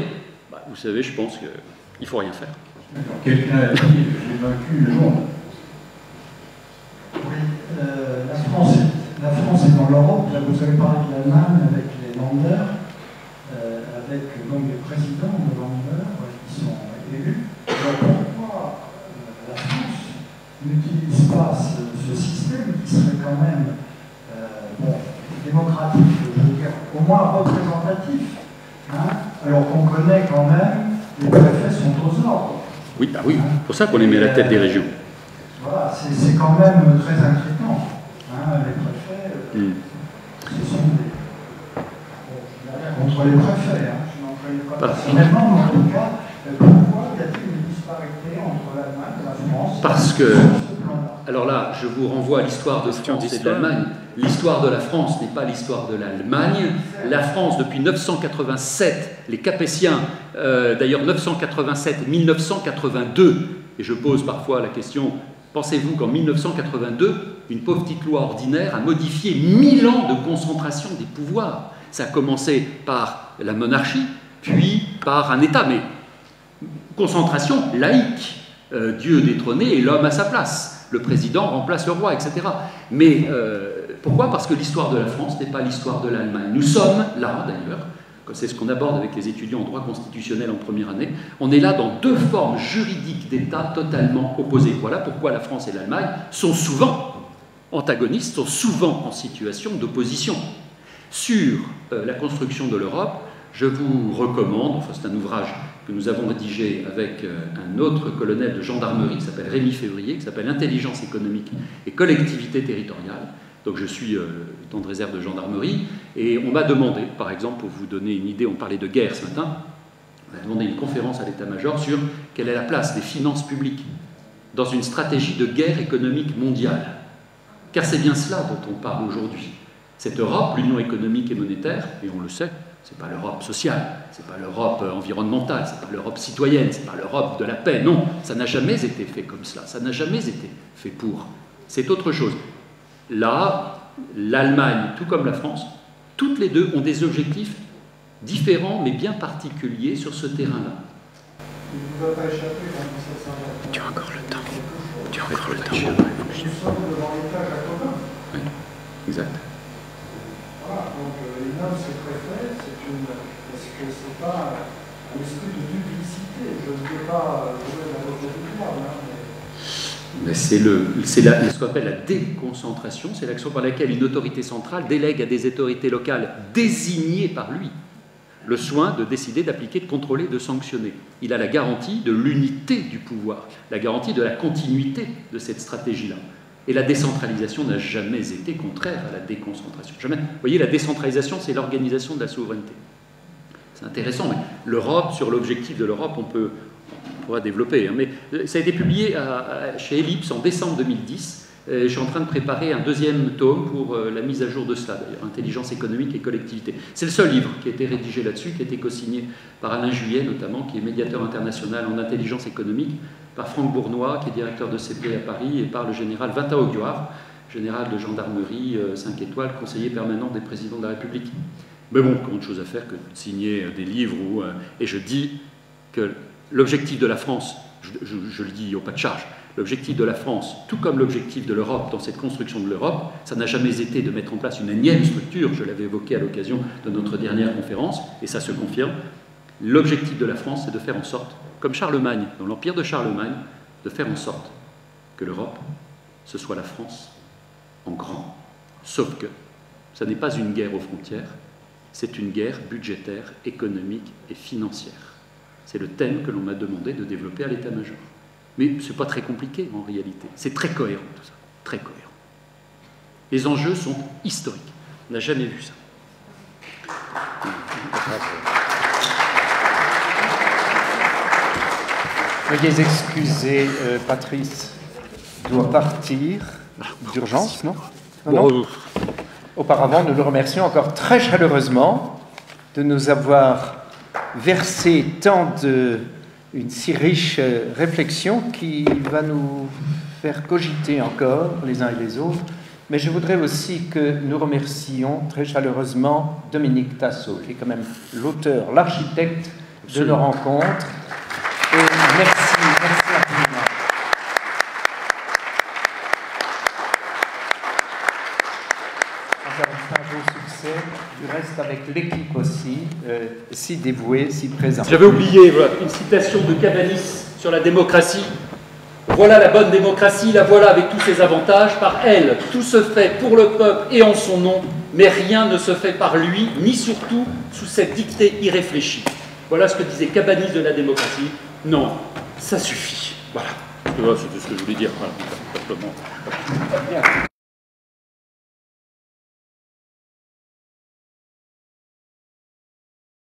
A: bah, vous savez, je pense qu'il ne faut rien faire.
E: Quelqu'un a dit, j'ai vaincu le monde.
D: Oui, la France est dans l'Europe. Vous avez parlé de l'Allemagne avec les Länder, avec donc les présidents de Länder qui sont élus. Alors pourquoi la France n'utilise pas ce système qui serait quand même démocratique, je veux dire, au moins représentatif, hein, alors qu'on connaît quand même, les préfets sont aux ordres.
A: Oui, bah oui, c'est pour ça qu'on les met à la tête des régions.
D: Voilà, c'est quand même très inquiétant. Hein, les préfets, ce sont des... Bon, je n'ai rien contre les préfets, hein, je n'en connais pas personnellement, mais en tout cas, pourquoi y a-t-il une disparité entre l'Allemagne et la France?
A: Parce que, alors là, je vous renvoie à l'histoire de France et de l'Allemagne. L'histoire de la France n'est pas l'histoire de l'Allemagne. La France, depuis 987, les Capétiens, d'ailleurs 987 et 1982, et je pose parfois la question, pensez-vous qu'en 1982, une pauvre petite loi ordinaire a modifié 1000 ans de concentration des pouvoirs? Ça a commencé par la monarchie, puis par un État, mais concentration laïque, Dieu détrôné et l'homme à sa place. Le président remplace le roi, etc. Mais pourquoi? Parce que l'histoire de la France n'est pas l'histoire de l'Allemagne. Nous sommes là, d'ailleurs, c'est ce qu'on aborde avec les étudiants en droit constitutionnel en première année, on est là dans deux formes juridiques d'État totalement opposées. Voilà pourquoi la France et l'Allemagne sont souvent antagonistes, sont souvent en situation d'opposition. Sur la construction de l'Europe, je vous recommande, enfin c'est un ouvrage que nous avons rédigé avec un autre colonel de gendarmerie qui s'appelle Rémi Février, qui s'appelle Intelligence économique et collectivité territoriale. Donc je suis temps de réserve de gendarmerie, et on m'a demandé, par exemple, pour vous donner une idée, on parlait de guerre ce matin, on m'a demandé une conférence à l'état-major sur quelle est la place des finances publiques dans une stratégie de guerre économique mondiale. Car c'est bien cela dont on parle aujourd'hui. Cette Europe, l'Union économique et monétaire, et on le sait, c'est pas l'Europe sociale, c'est pas l'Europe environnementale, c'est pas l'Europe citoyenne, c'est pas l'Europe de la paix, non, ça n'a jamais été fait comme cela, ça n'a jamais été fait pour. C'est autre chose. Là, l'Allemagne, tout comme la France, toutes les deux ont des objectifs différents mais bien particuliers sur ce terrain-là.
D: Il ne vous a pas échappé en 1720.
A: Tu as encore le temps. Tu as encore le temps.
D: Nous sommes devant l'État jacobin.
A: Oui, exact.
D: Voilà, donc il nomme ses préfets, est-ce que c'est pas un esprit de duplicité? Je ne veux pas jouer l'avocat du diable,
A: mais c'est ce qu'on appelle la déconcentration, c'est l'action par laquelle une autorité centrale délègue à des autorités locales désignées par lui le soin de décider, d'appliquer, de contrôler, de sanctionner. Il a la garantie de l'unité du pouvoir, la garantie de la continuité de cette stratégie-là. Et la décentralisation n'a jamais été contraire à la déconcentration. Jamais. Vous voyez, la décentralisation, c'est l'organisation de la souveraineté. C'est intéressant, mais l'Europe, sur l'objectif de l'Europe, on pourra développer. Hein, mais ça a été publié chez Ellipse en décembre 2010. Je suis en train de préparer un deuxième tome pour la mise à jour de cela, d'ailleurs, Intelligence économique et collectivité. C'est le seul livre qui a été rédigé là-dessus, qui a été co-signé par Alain Juillet, notamment, qui est médiateur international en intelligence économique, par Franck Bournois, qui est directeur de CP à Paris, et par le général Vinta Auguard, général de gendarmerie 5 étoiles, conseiller permanent des présidents de la République. Mais bon, autre chose à faire que de signer des livres et je dis que l'objectif de la France, je le dis au pas de charge, l'objectif de la France, tout comme l'objectif de l'Europe dans cette construction de l'Europe, ça n'a jamais été de mettre en place une énième structure, je l'avais évoqué à l'occasion de notre dernière conférence, et ça se confirme. L'objectif de la France, c'est de faire en sorte, comme Charlemagne, dans l'empire de Charlemagne, de faire en sorte que l'Europe, ce soit la France en grand. Sauf que ça n'est pas une guerre aux frontières, c'est une guerre budgétaire, économique et financière. C'est le thème que l'on m'a demandé de développer à l'état-major. Mais ce n'est pas très compliqué en réalité. C'est très cohérent tout ça, très cohérent. Les enjeux sont historiques. On n'a jamais vu ça.
B: Veuillez excuser, Patrice doit partir d'urgence, non? Non. Auparavant, nous le remercions encore très chaleureusement de nous avoir versé une si riche réflexion qui va nous faire cogiter encore les uns et les autres. Mais je voudrais aussi que nous remercions très chaleureusement Dominique Tassot, qui est quand même l'auteur, l'architecte de nos rencontres. Et merci infiniment. Encore une fois, un beau succès. Du reste, avec l'équipe aussi, si dévouée, si présente.
A: J'avais oublié une citation de Cabanis sur la démocratie. Voilà la bonne démocratie, la voilà avec tous ses avantages. Par elle, tout se fait pour le peuple et en son nom, mais rien ne se fait par lui, ni surtout sous cette dictée irréfléchie. Voilà ce que disait Cabanis de la démocratie. Non, ça suffit. Voilà. C'était ce que je voulais dire. Voilà. Simplement.